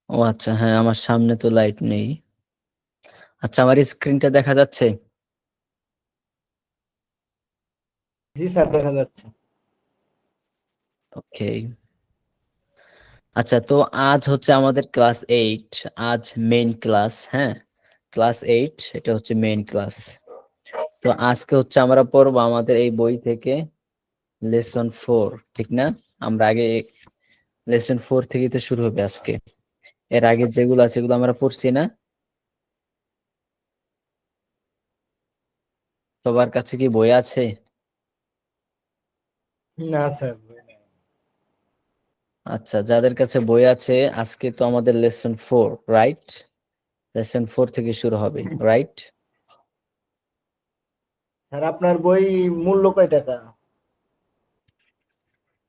ও আচ্ছা, হ্যাঁ আমার সামনে তো লাইট নেই। আচ্ছা, আমার স্ক্রিনটা দেখা যাচ্ছে? জি স্যার, দেখা যাচ্ছে। ওকে। আচ্ছা, তো আজ হচ্ছে আমাদের ক্লাস 8। আজ মেইন ক্লাস, হ্যাঁ ক্লাস 8, এটা হচ্ছে মেইন ক্লাস। তো আজকে হচ্ছে আমরা পড়বো আমাদের এই বই থেকে লেসন 4, ঠিক না? আমরা আগে লেসন 4 থেকে তো শুরু হবে আজকে। এর আগে যেগুলো আছে সেগুলো আমরা পড়ছি না? সবার কাছে কি বই আছে? না স্যার, আচ্ছা, যাদের কাছে বই আছে আজকে তো আমাদের লেসন 4, রাইট? লেসন 4 থেকে শুরু হবে, রাইট? স্যার আপনার বই মূল্য কয় টাকা?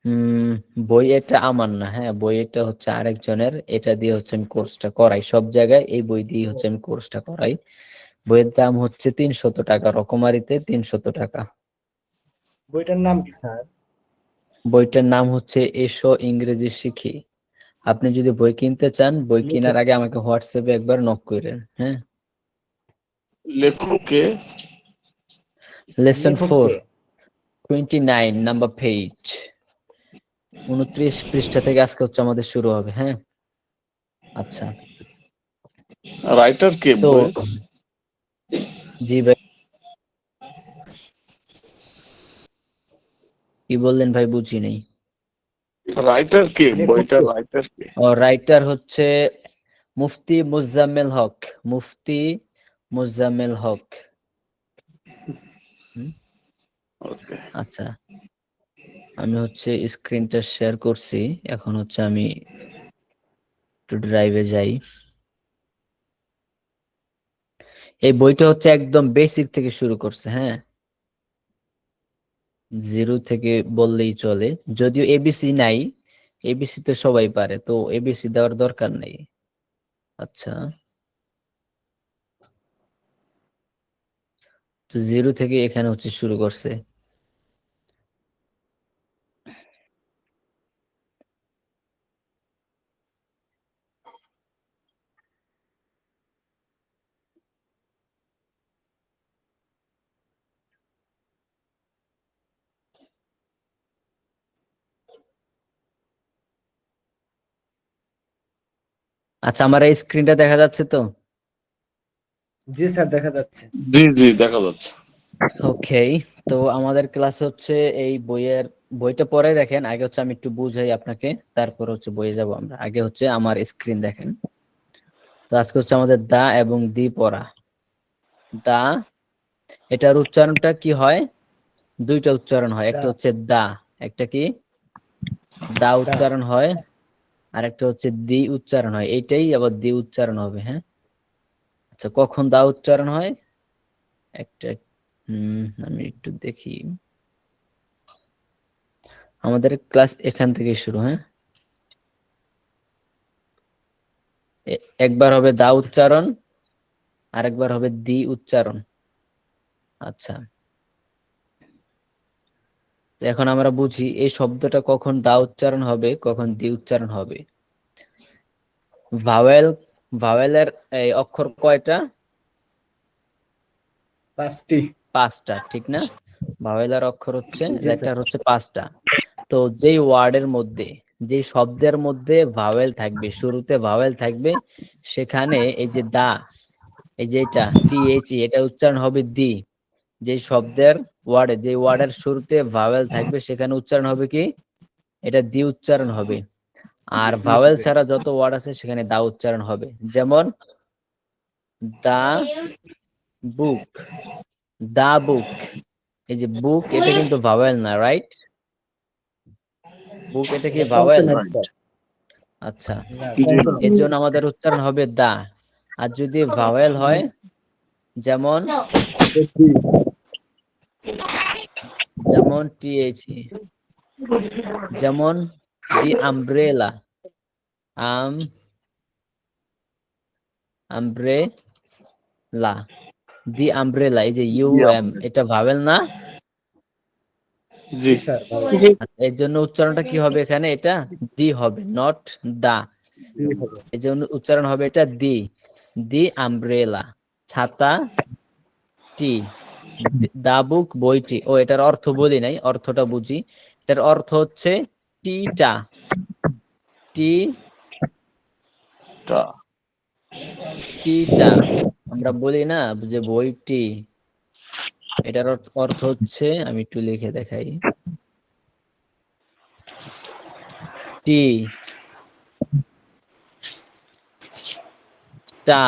হম, বই এটা আমার না, হ্যাঁ বই এটা হচ্ছে আরেকজনের। এটা দিয়ে হচ্ছে আমি কোর্সটা করাই, সব জায়গায় এই বই দিয়ে হচ্ছে আমি কোর্সটা করাই। বইয়ের দাম হচ্ছে 300 টাকা, রকমারিতে 300 টাকা। বইটার নাম কি স্যার? বইটার নাম হচ্ছে এসো ইংরেজি শিখি। আপনি যদি বই কিনতে চান, বই কেনার লেখক আগে আমাকে হোয়াটসঅ্যাপে একবার নক করেন, হ্যাঁ। লেখক কে? লেসন লেখক 4, কে? 29 নাম্বার পেজ, 29 পৃষ্ঠা থেকে আজকে হচ্ছে আমাদের শুরু হবে, হ্যাঁ। আচ্ছা, রাইটার কে তো বই? জি ভাই, কি বললেন ভাই, বুঝি নেই। রাইটার কে? লেখক বইটার কে? রাইটার কে? ও, রাইটার হচ্ছে মুফতি মুজাম্মেল হক। মুফতি মুজাম্মেল হক। হুম, ওকে। আচ্ছা, আমি হচ্ছে স্ক্রিনটা শেয়ার করছি। এখন হচ্ছে আমি একটু ড্রাইভে যাই। এই বইটা হচ্ছে একদম বেসিক থেকে শুরু করছে, হ্যাঁ, জিরো থেকে বললেই চলে। যদিও এবিসি নাই, এবিসি তো সবাই পারে, তো এবিসি দেওয়ার দরকার নেই। আচ্ছা, তো জিরো থেকে এখানে হচ্ছে শুরু করছে। আচ্ছা, আমার এই স্ক্রিনটা দেখা যাচ্ছে তো? জি স্যার, দেখা যাচ্ছে। জি জি, দেখা যাচ্ছে। ওকে, তো আমাদের ক্লাসে হচ্ছে এই বইটা পরে দেখেন। আগে হচ্ছে আমি একটু বুঝাই আপনাকে, তারপর হচ্ছে বইয়ে যাব আমরা। আগে হচ্ছে আমার স্ক্রিন দেখেন। তো আজকে হচ্ছে আমাদের দা এবং দি পড়া। দা, এটার উচ্চারণটা কি হয়? দুইটা উচ্চারণ হয়, দা একটা হচ্ছে দা, একটা কি দা দা উচ্চারণ হয়, আর একটা হচ্ছে দি উচ্চারণ হয়। এইটাই আবার দি উচ্চারণ হবে, হ্যাঁ। আচ্ছা, কখন দা উচ্চারণ হয় একটা, আমি একটু দেখি। আমাদের ক্লাস এখান থেকে শুরু, হ্যাঁ। একবার হবে দা উচ্চারণ, আরেকবার হবে দি উচ্চারণ। আচ্ছা, তো এখন আমরা বুঝি এই শব্দটা কখন দা উচ্চারণ হবে, কখন দি উচ্চারণ হবে। ভাওয়েল, ভাওয়েলের এই অক্ষর কয়টা? 5টি। 5টা, ঠিক না? ভাওয়েলের অক্ষর হচ্ছে, জি স্যার। লেটার হচ্ছে 5টা। তো যেই ওয়ার্ডের মধ্যে, যেই শব্দের মধ্যে ভাওয়েল থাকবে, শুরুতে ভাওয়েল থাকবে, সেখানে এই যে দা, এই যে এটা টিএইচই, এটা উচ্চারণ হবে দি। যে শব্দের ওয়ার্ডে, যে ওয়ার্ডের শুরুতে ভাওয়েল থাকবে, সেখানে উচ্চারণ হবে কি? এটা দি উচ্চারণ হবে। আর ভাওয়েল ছাড়া যত ওয়ার্ড আছে সেখানে দা উচ্চারণ হবে। যেমন দা বুক, দা বুক। এই যে বুক, এটা কিন্তু ভাওয়েল না, রাইট? বুক, এটা কি এটা ভাওয়েল? Consonant right. স্যার। আচ্ছা, না, জি। এর কনসোনেন্ট। জন্য আমাদের উচ্চারণ হবে দা। আর যদি ভাওয়েল হয়, যেমন যেমন টিএইচই, যেমন দি আমব্রেলা, আম আমব্রেলা, দি আমব্রেলা। এই যে ইউ জি এম, আমরা। এটা ভাওয়েল না? জি। জি স্যার, ভালো। আচ্ছা, এর জন্য উচ্চারণটা কি হবে এখানে? এটা দি হবে, নট দা। এই যে উচ্চারণ হবে এটা দি, দি আমব্রেলা, ছাতা টি, দা বুক বইটি। ও এটার অর্থ বলি নাই, অর্থটা বুঝি। এটার অর্থ হচ্ছে টিটা, টি টা টিটা আমরা বলি না যে বইটি, এটার অর্থ হচ্ছে, আমি একটু লিখে দেখাই, টি টা।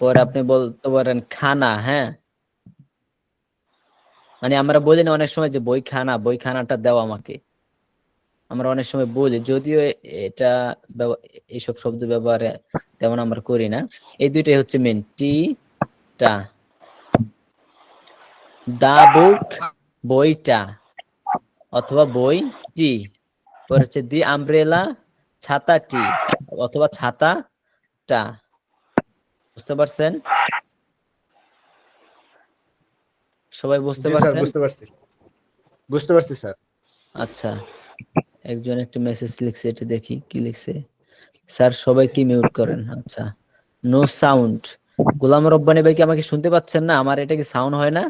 পরে আপনি বলতে পারেন খানা, হ্যাঁ, মানে আমরা বলি না অনেক সময় যে বই খানা, বই খানাটা দাও আমাকে, আমরা অনেক সময় বলি, যদিও এটা এইসব শব্দ ব্যবহারে তেমন আমরা করি না। এই দুইটাই হচ্ছে মেন, টি টা, দা বুক বইটা অথবা বই টি, পরে হচ্ছে দি আমব্রেলা ছাতাটি অথবা ছাতাটা। বুঝতে পারছেন? সবাই বুঝতে জি স্যার, পারছেন? বুঝতে পারছি, বুঝতে পারছি স্যার। আচ্ছা, একজন একটা মেসেজ লিখছে, এটা দেখি কি লিখছে। স্যার সবাই কি মিউট করেন? আচ্ছা, নো সাউন্ড। গোলাম রব্বানী ভাই কি আমাকে শুনতে পাচ্ছেন না? আমার এটা কি সাউন্ড হয় না?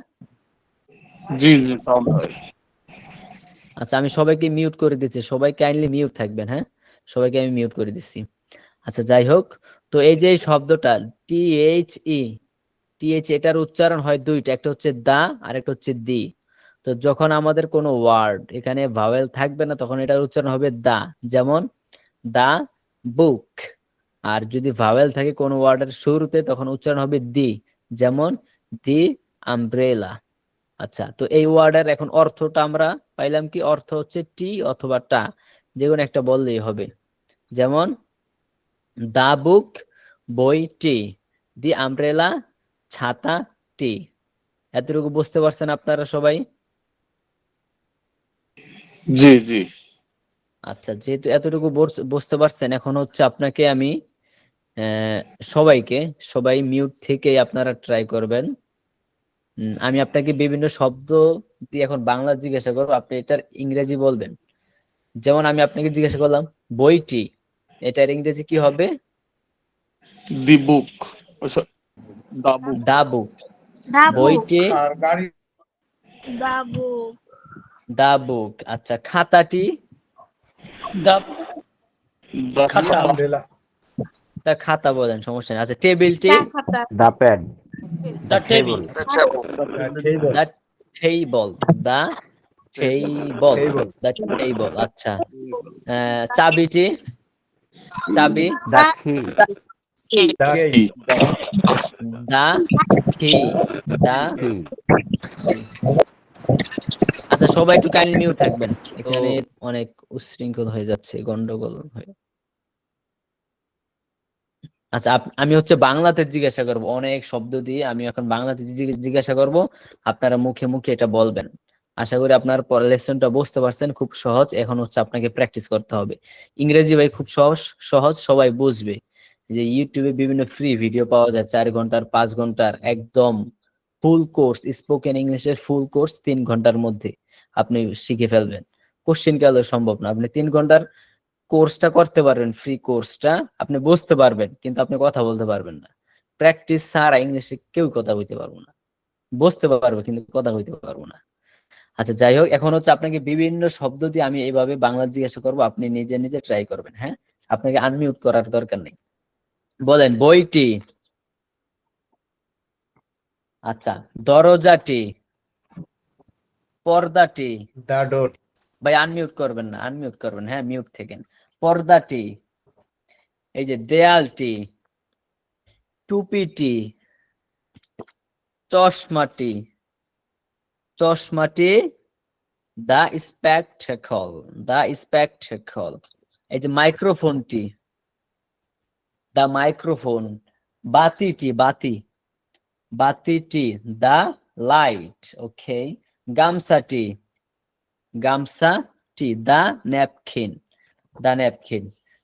জি জি সাউন্ড হয়। আচ্ছা, আমি সবাইকে মিউট করে দিচ্ছি, সবাই কাইন্ডলি মিউট থাকবেন, হ্যাঁ, সবাইকে আমি মিউট করে দিচ্ছি। আচ্ছা, যাই হোক, তো এই যে এই শব্দটা T H E, T H, এটার উচ্চারণ হয় দুইটা, একটা হচ্ছে দা আর একটা হচ্ছে দি। তো যখন আমাদের কোনো ওয়ার্ড এখানে ভাওয়েল থাকবে না তখন এটার উচ্চারণ হবে দা, যেমন দা বুক। আর যদি ভাওয়েল থাকে কোনো ওয়ার্ডের শুরুতে তখন উচ্চারণ হবে দি, যেমন দি আমব্রেলা। আচ্ছা, তো এই ওয়ার্ডের এখন অর্থটা আমরা পাইলাম কি? অর্থ হচ্ছে টি অথবা টা, যে কোনো একটা বললেই হবে। যেমন দা বুক বইটি, দি আমব্রেলা ছাতাটি। এতটুকু বুঝতে পারছেন আপনারা সবাই? জি জি আচ্ছা, যেহেতু এতটুকু বুঝতে পারছেন, এখন হচ্ছে আপনাকে আমি আহ, সবাইকে, সবাই মিউট থেকে আপনারা ট্রাই করবেন। আমি আপনাকে বিভিন্ন শব্দ দিয়ে এখন বাংলা জিজ্ঞাসা করবো, আপনি এটার ইংরেজি বলবেন। যেমন আমি আপনাকে জিজ্ঞাসা করলাম বইটি, এটার ইংরেজি কি হবে? দি বুক, দা বুক, দা বুক। Dabuk, বইটি আর গাড়ি dabuk, দা বুক। আচ্ছা, খাতাটি? দা খাতা, আমব্রেলা, তা খাতা বলেন, সমস্যা নেই। আচ্ছা, টেবিলটি? Dakata, The pen, the the table, table, table, the table, the table, table, the table. আচ্ছা, চাবিটি? চাবি? the key, দা কি, দা কি, দা key. আচ্ছা, সবাই একটু কাইন্ডলি মিউট থাকবেন, এখানে অনেক উচ্ছৃঙ্খল হয়ে যাচ্ছে, গন্ডগোল হয়ে। আচ্ছা, আমি হচ্ছে বাংলাতে জিজ্ঞাসা করব, অনেক শব্দ দিয়ে আমি এখন বাংলাতে জিজ্ঞাসা করব, আপনারা মুখে মুখে এটা বলবেন। আশা করি আপনার পরের লেসনটা বুঝতে পারছেন, খুব সহজ। এখন হচ্ছে আপনাকে প্র্যাকটিস করতে হবে। ইংরেজি ভাই খুব সহজ, সহজ, সবাই বুঝবে। যে ইউটিউবে বিভিন্ন ফ্রি ভিডিও পাওয়া যায়, 4 ঘন্টার 5 ঘন্টার একদম ফুল কোর্স, স্পোকেন ইংলিশের ফুল কোর্স 3 ঘন্টার মধ্যে আপনি শিখে ফেলবেন। কোশ্চেন কালে সম্ভব না, আপনি 3 ঘন্টার কোর্সটা করতে পারবেন, ফ্রি কোর্সটা, আপনি বুঝতে পারবেন কিন্তু আপনি কথা বলতে পারবেন না। প্র্যাকটিস ছাড়া ইংলিশে কেউ কথা বলতে পারবো না, বুঝতে পারবো কিন্তু কথা বলতে পারবো না। আচ্ছা, যাই হোক, এখন হচ্ছে আপনাকে বিভিন্ন শব্দ দিয়ে আমি এইভাবে বাংলা জিজ্ঞাসা করবো, আপনি নিজে নিজে ট্রাই করবেন, হ্যাঁ, আপনাকে আনমিউট করার দরকার নেই। বলেন বইটি। আচ্ছা, দরজাটি? পর্দাটি? দা ডোর, ভাই আনমিউট করবেন না, আনমিউট করবেন, হ্যাঁ, মিউট থেকেন। পর্দাটি? এই যে দেয়ালটি? টুপিটি? চশমাটি? চশমাটি? দা স্পেকটেকল, দা স্পেকটেকল। এই যে মাইক্রোফোনটি? দা মাইক্রোফোন। বাতিটি? বাতি? বাতিটি? The light. ওকে। গামছাটি? গামছাটি? The napkin, the napkin.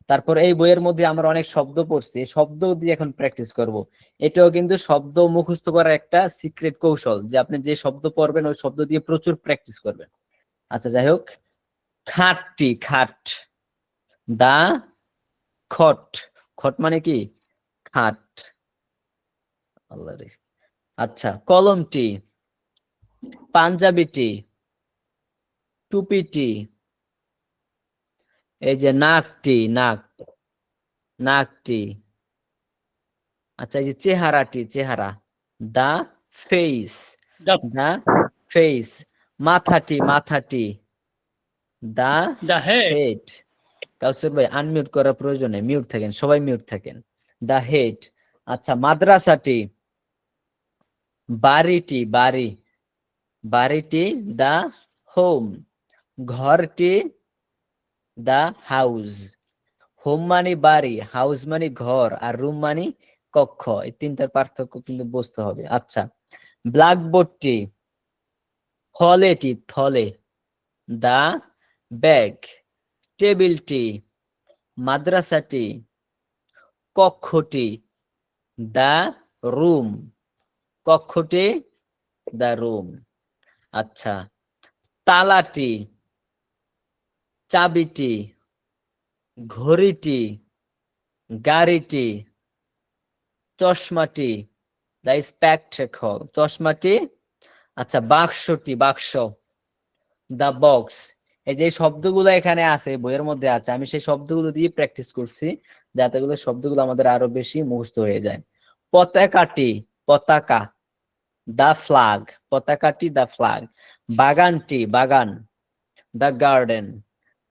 তারপর এই বইয়ের মধ্যে আমরা অনেক শব্দ পড়ছি, এই শব্দ দিয়ে এখন প্র্যাকটিস করব। এটাও কিন্তু শব্দ মুখস্থ করার একটা সিক্রেট কৌশল, যে আপনি যে শব্দ পড়বেন ওই শব্দ দিয়ে প্রচুর প্র্যাকটিস করবেন। আচ্ছা, যাই হোক, খাটটি? খাট? দা খট, খট মানে কি খাট। আল্লাহ রে। আচ্ছা, কলমটি, পাঞ্জাবিটি, টুপিটি, এই যে নাকটি, নাকটি। আচ্ছা, এই যে চেহারাটি, চেহারা, the face, The the face. মাথাটি, the the head. Head. Kawsar ভাই আনমিউট করার প্রয়োজন নেই, মিউট থাকেন, সবাই মিউট থাকেন। দা হেড। আচ্ছা, মাদ্রাসাটি, বাড়িটি, দা হোম। ঘরটি, দা হাউস। হোম মানে বাড়ি, হাউস মানে ঘর, আর রুম মানে কক্ষ। এই তিনটার পার্থক্য কিন্তু বুঝতে হবে। আচ্ছা, ব্ল্যাকবোর্ডটি, থলে, দা ব্যাগ। টেবিলটি, মাদ্রাসাটি, কক্ষটি, দা রুম। কক্ষটি, দা রুম। আচ্ছা, তালাটি, চাবিটি, ঘড়িটি, গাড়িটি, চশমাটি, দা স্পেকটেকল, চশমাটি। আচ্ছা, বাক্স, দা বক্স। এই যে শব্দগুলো এখানে আছে, বইয়ের মধ্যে আছে, আমি সেই শব্দগুলো দিয়ে প্র্যাকটিস করছি যাতে গুলো শব্দগুলো আমাদের আরো বেশি মুখস্থ হয়ে যায়। পতাকা, দা ফ্ল্যাগ, পতাকাটি, দা ফ্ল্যাগ। বাগান, দা গার্ডেন।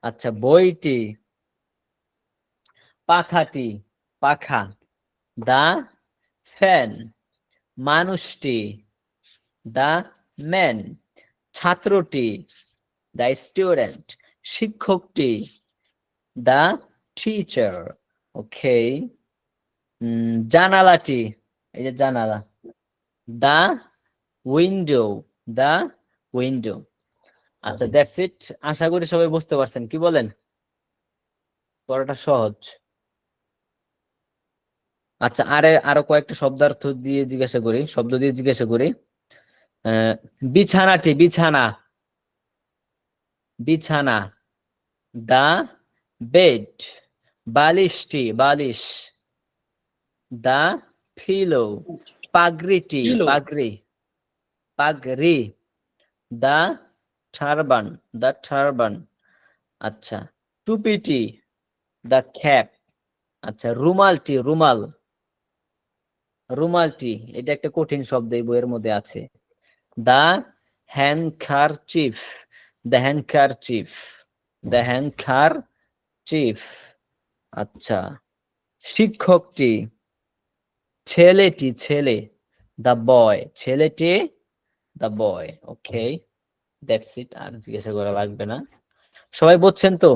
আচ্ছা, বইটি, পাখা, দা ফ্যান। মানুষটি, দা ম্যান। ছাত্রটি, দা স্টুডেন্ট। শিক্ষকটি, দা টিচার। ওকে। জানালাটি, এই যে জানালা, দা উইন্ডো, দা উইন্ডো। আচ্ছা, দ্যাটস ইট। আশা করি সবাই বুঝতে পারছেন, কি বলেন? পড়াটা সহজ। আচ্ছা, আরো কয়েকটা শব্দার্থ দিয়ে জিজ্ঞাসা করি। বিছানাটি, বিছানা, দা বেড। বালিশটি, দা পিলো। পাগড়িটি, Pillow. পাগড়ি, দা টারবান। আচ্ছা, টুপিটি, দা ক্যাপ। আচ্ছা, রুমালটি, এটা একটা কঠিন শব্দ, এই বইয়ের মধ্যে আছে। দা হ্যান্ডকারচিফ, দা হ্যান্ডকারচিফ। আচ্ছা, শিক্ষকটি, ছেলে, দা বয়। ওকে, দ্যাটস ইট। আর জিজ্ঞাসা করা লাগবে না। সবাই বুঝছেন তো?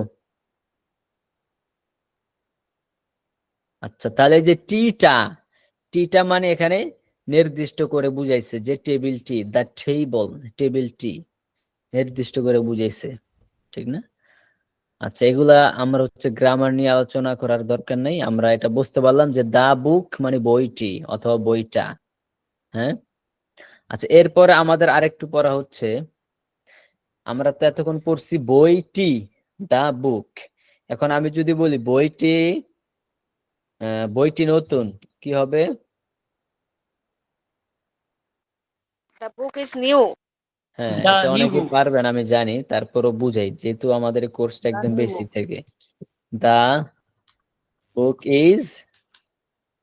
আচ্ছা, তাহলে যে টিটা মানে এখানে নির্দিষ্ট করে বুঝাইছে যে টেবিলটি, দা টেবিলটি নির্দিষ্ট করে বুঝাইছে, ঠিক না? আচ্ছা, এগুলা আমরা গ্রামার নিয়ে আলোচনা করার দরকার নেই, আমরা এটা বুঝতে পারলাম যে দা বুক মানে বইটি অথবা বইটা। হ্যাঁ। আচ্ছা, এরপরে আমাদের আরেকটু পড়া হচ্ছে, আমরা তো এতক্ষণ পড়ছি বইটি, দা বুক। এখন আমি যদি বলি বইটি নতুন, কি হবে? The book is new. হ্যাঁ, The এটা new অনেকে book. পারবেন আমি জানি, তারপরও বুঝাই, যেহেতু আমাদের কোর্সটা একদম new বেসিক থেকে। দা বুক ইজ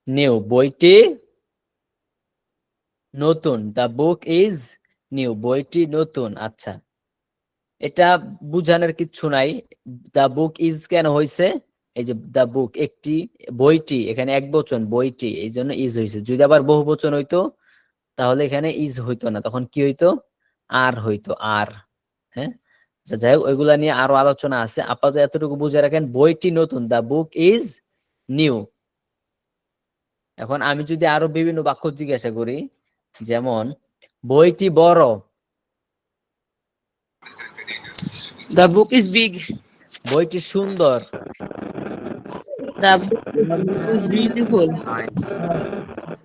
নিউ, বইটি নতুন। দা বুক ইজ নিউ, বইটি নতুন। আচ্ছা, এটা বুঝানোর কিচ্ছু নাই। দা বুক ইজ কেন হয়েছে? এই যে দা বুক একটি, বইটি এখানে এক বচন, বইটি, এই জন্য ইজ হয়েছে। যদি আবার বহু বচন হইতো তাহলে এখানে ইজ হইতো না, তখন কি হইতো? আর হইতো, আর। হ্যাঁ। আচ্ছা, যাই হোক, ওইগুলা নিয়ে আরো আলোচনা আছে, আপাতত এতটুকু বুঝে রাখেন, বইটি নতুন, দা বুক ইজ নিউ। এখন আমি যদি আরো বিভিন্ন বাক্য জিজ্ঞাসা করি, যেমন বইটি বড়, The book is big. বইটি সুন্দর, The book is beautiful.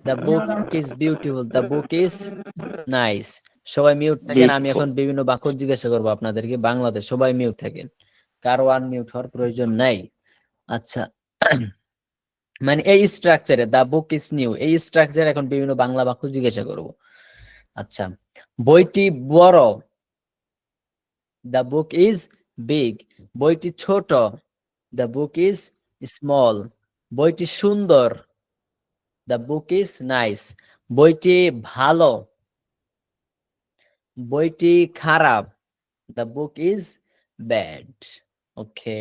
The book is beautiful, the book is nice. সবাই মিউট থাকেন, আমি এখন বিভিন্ন বাক্য জিজ্ঞাসা করবো আপনাদেরকে বাংলাতে, সবাই মিউট থাকেন, কারো আনমিউট হওয়ার প্রয়োজন নাই। আচ্ছা, মানে এই স্ট্রাকচারে দ্য বুক ইজ নিউ, এই স্ট্রাকচারে এখন বিভিন্ন বাংলা বাক্য জিজ্ঞাসা করব। আচ্ছা, বইটি বড়, দ্য বুক ইজ বিগ। বইটি ছোট, দ্য বুক ইজ স্মল। বইটি সুন্দর, দ্য বুক ইজ নাইস। বইটি ভালো, বইটি খারাপ, দ্য বুক ইজ ব্যাড। ওকে,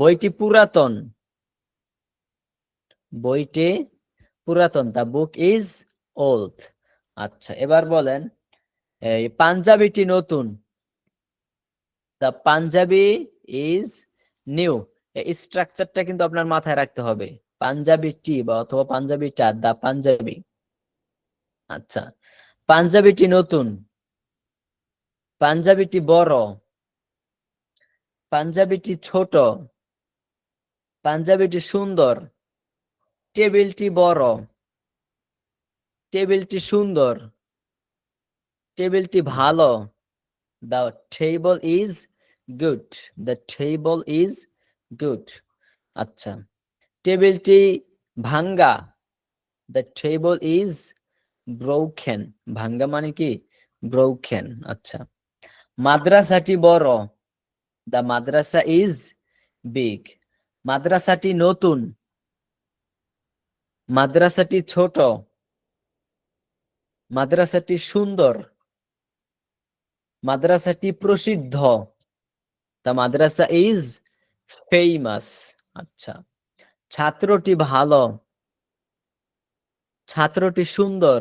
বইটি পুরাতন, বইটি পুরাতন, দ্য বুক ইজ ওল্ড। আচ্ছা, এবার বলেন এই পাঞ্জাবিটি নতুন, দ্য পাঞ্জাবি ইজ নিউ। এই স্ট্রাকচারটা কিন্তু আপনার মাথায় রাখতে হবে, পাঞ্জাবিটি বা অথবা পাঞ্জাবিটা, দ্য পাঞ্জাবি। আচ্ছা, পাঞ্জাবিটি নতুন, পাঞ্জাবিটি বড়, পাঞ্জাবিটি ছোট, পাঞ্জাবিটি সুন্দর, টেবিলটি বড়, টেবিলটি সুন্দর, টেবিলটি ভালো, the table is good, the table is good. আচ্ছা, টেবিলটি ভাঙ্গা, দ্য টেবল ইজ ব্রোকেন। ভাঙ্গা মানে কি? ব্রোকেন। আচ্ছা, মাদ্রাসাটি বড়, দ্য মাদ্রাসা ইজ বিগ। মাদ্রাসাটি নতুন, মাদ্রাসাটি ছোট, মাদ্রাসাটি সুন্দর, মাদ্রাসাটি প্রসিদ্ধ, দ্য মাদ্রাসা ইজ ফেমাস। আচ্ছা, ছাত্রটি ভালো, ছাত্রটি সুন্দর,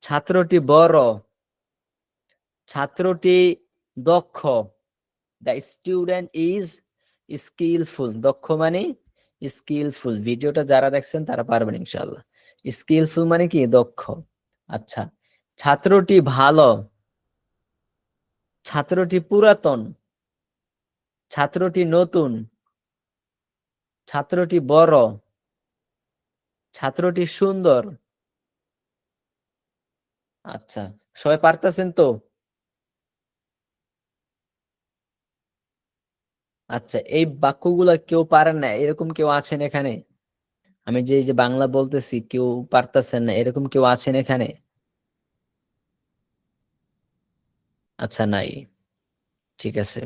ছাত্রটি বড়, ছাত্রটি দক্ষ, দ্য স্টুডেন্ট ইজ স্কিলফুল। দক্ষ মানে স্কিলফুল। ভিডিওটা যারা দেখছেন তারা পারবেন ইনশাআল্লাহ। স্কিলফুল মানে কি? দক্ষ। আচ্ছা, ছাত্রটি ভালো, ছাত্রটি পুরাতন, ছাত্রটি নতুন, ছাত্রটি বড়, ছাত্রটি সুন্দর। আচ্ছা, সবাই পারতেছেন তো? আচ্ছা, এই বাক্যগুলা কেউ পারেন না এরকম কেউ আছেন এখানে? আমি যে যে বাংলা বলতেছি কেউ পারতেছেন না এরকম কেউ আছেন এখানে? আচ্ছা, নাই। ঠিক আছে,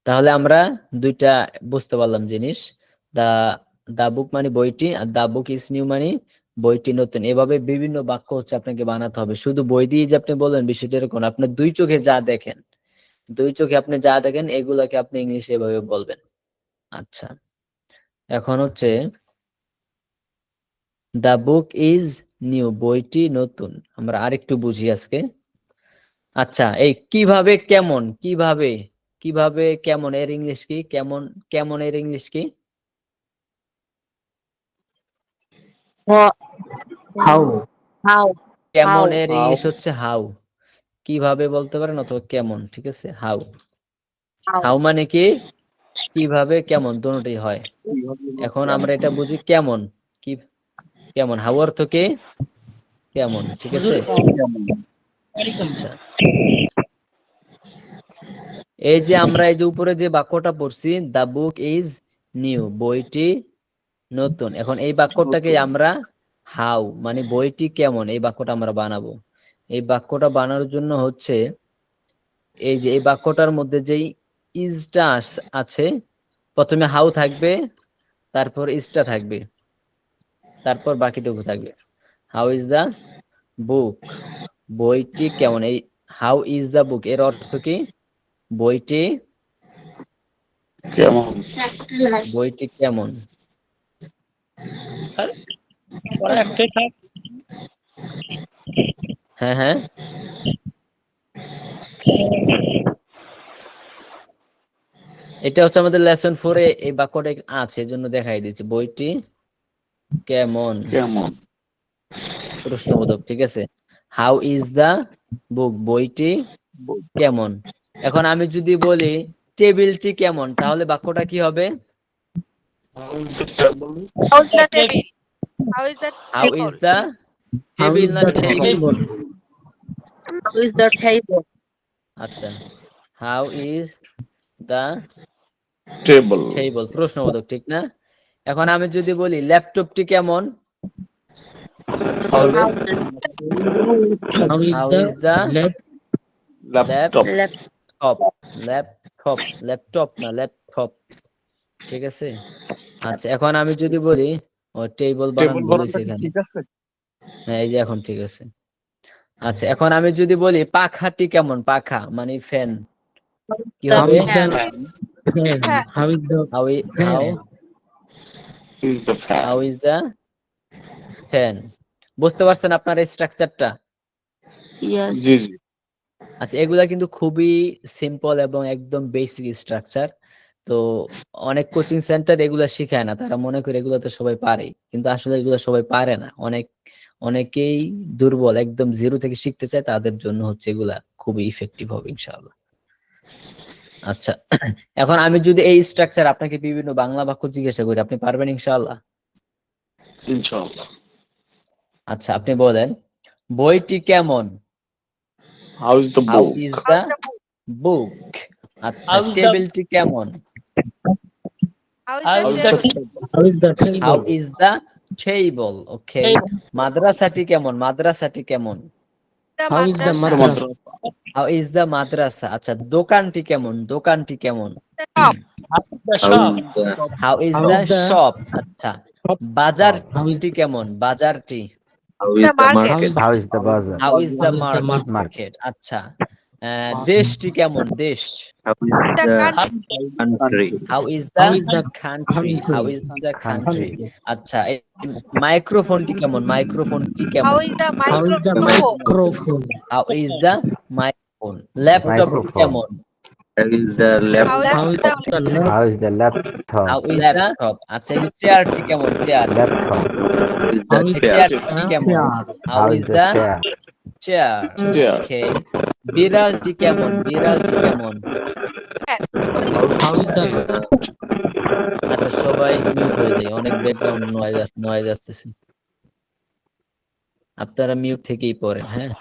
তাহলে আমরা দুইটা বুঝতে পারলাম জিনিস। দা দা বুক মানে বইটি, আর দা বুক ইজ নিউ মানে বইটি নতুন। এভাবে বিভিন্ন বাক্য হচ্ছে আপনাকে বানাতে হবে। শুধু বই দিয়ে যে আপনি বললেন বিষয়টা এরকম না। আপনার দুই চোখে যা দেখেন, দুই চোখে আপনি যা দেখেন এগুলাকে আপনি ইংলিশে এভাবে বলবেন। আচ্ছা, এখন হচ্ছে দা বুক ইজ নিউ, বইটি নতুন। আমরা আরেকটু বুঝি আজকে। আচ্ছা, এই কিভাবে কেমন, কিভাবে কিভাবে কেমন এর ইংলিশ কি? কেমন, কেমন এর ইংলিশ কি? How How? কেমন How? এর ইংলিশ হচ্ছে হাউ। কিভাবে বলতে পারেন অথবা কেমন, ঠিক আছে? How, How? হাউ মানে কি? কিভাবে কেমন দুটোই হয়। এখন আমরা এটা বুঝি কেমন, কি কেমন, হাউ অর্থ কি? কেমন, ঠিক আছে? আচ্ছা, এই যে আমরা এই যে উপরে যে বাক্যটা পড়ছি, দা বুক ইজ নিউ, বইটি নতুন। এখন এই বাক্যটাকে আমরা হাউ মানে বইটি কেমন, এই বাক্যটা আমরা বানাবো। এই বাক্যটা বানানোর জন্য হচ্ছে এই যে এই বাক্যটার মধ্যে যেই ইজটা আছে, প্রথমে হাউ থাকবে, তারপর ইজটা থাকবে, তারপর বাকিটুকু থাকবে। হাউ ইজ দা বুক, বইটি কেমন। এই হাউ ইজ দা বুক এর অর্থ কি? বইটি কেমন? বইটি কেমন। স্যার পড়া একটাই থাক। হ্যাঁ হ্যাঁ, এটা হচ্ছে আমাদের লেসন 4 এ এই বাক্যটা আছে, এজন্য দেখাই দিচ্ছি। বইটি কেমন, কেমন? প্রশ্নবোধক, ঠিক আছে? হাউ ইজ দা বুক, বইটি কেমন। এখন আমি যদি বলি টেবিলটি কেমন, তাহলে বাক্যটা কি হবে? How is the table? How is the how is table? The table না table? How is the table? আচ্ছা, how is the table. Table, প্রশ্নবোধক, ঠিক না? এখন আমি যদি বলি ল্যাপটপটি কেমন, বলবে How is how the is the laptop? Laptop, laptop, laptop না ল্যাপটপ, ঠিক আছে। আচ্ছা এখন আমি যদি বলি, ও টেবিল বানান ভুল হয়েছে এখানে, ঠিক আছে হ্যাঁ এই যে এখন ঠিক আছে। আচ্ছা এখন আমি যদি বলি পাখাটি কেমন, পাখা মানে ফ্যান, কি How হবে? is the fan? How is the how fan? How is the fan. বুঝতে পারছেন আপনার এই স্ট্রাকচারটা? Yes. আচ্ছা এগুলা কিন্তু খুবই সিম্পল এবং একদম বেসিক স্ট্রাকচার। তো অনেক কোচিং সেন্টার এগুলা শিখায় না, তারা মনে করে এগুলো তো সবাই পারে, কিন্তু আসলে এগুলো সবাই পারে না। অনেকেই দুর্বল, একদম জিরো থেকে শিখতে চায়, তাদের জন্য হচ্ছে এগুলা খুবই ইফেক্টিভ হবে ইনশাআল্লাহ। আচ্ছা এখন আমি যদি এই স্ট্রাকচার আপনাকে বিভিন্ন বাংলা বাক্য জিজ্ঞাসা করি, আপনি পারবেন ইনশাআল্লাহ? Inshallah. আচ্ছা আপনি বলেন বইটি কেমন, How is the how book? Is the book. আচ্ছা How is the টেবিলটি কেমন, How How is the How is the how table? Is the table. Okay. মাদ্রাসাটি কেমন, মাদ্রাসাটি কেমন, How is the madrasa? How is the madrasa. আচ্ছা দোকানটি কেমন, দোকানটি কেমন, The shop. How is How the is the shop. আচ্ছা shop? How is বাজারটি কেমন, বাজারটি, The market. How is the bazaar? How is the How is the market? Market. আচ্ছা দেশটি কেমন, দেশ, The country. How is the How is the country, how is the country. country? আচ্ছা মাইক্রোফোনটি কেমন, মাইক্রোফোনটি কেমন, How is the How is the microphone? microphone? How is the microphone. ল্যাপটপটি Microphone. কেমন, How is the How is the laptop? How is the laptop? How is laptop. আচ্ছা এই যে চেয়ারটি কেমন, চেয়ার, Laptop. How is চেয়ারটি কেমন, how How is is the the chair? Chair. Okay. বিড়ালটি কেমন, বিড়ালটি কেমন। How is the আচ্ছা সবাই মিউট হয়ে যায়, অনেক ব্যাকগ্রাউন্ড নয়েজ আসতেছে, আপনারা মিউট থেকেই পড়েন। হ্যাঁ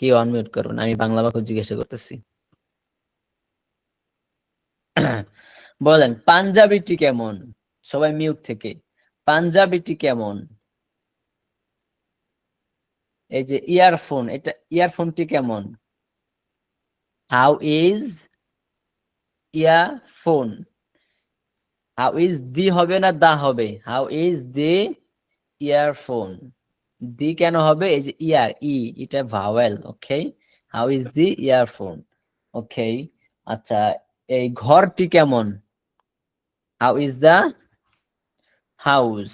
কেউ আনমিউট করুন, আমি বাংলা বাক্য জিজ্ঞাসা করতেছি। বলেন পাঞ্জাবিটি কেমন, সবাই মিউট থেকে, পাঞ্জাবিটি কেমন। এই যে ইয়ারফোন, এটা ইয়ারফোনটি কেমন, how is earphone. How is the হবে না দা হবে, how is the earphone. The কেন হবে, এই যে ইয়ার এটা vowel. Okay how is the earphone. Okay আচ্ছা এই ঘরটি কেমন, হাউ ইজ দা হাউস।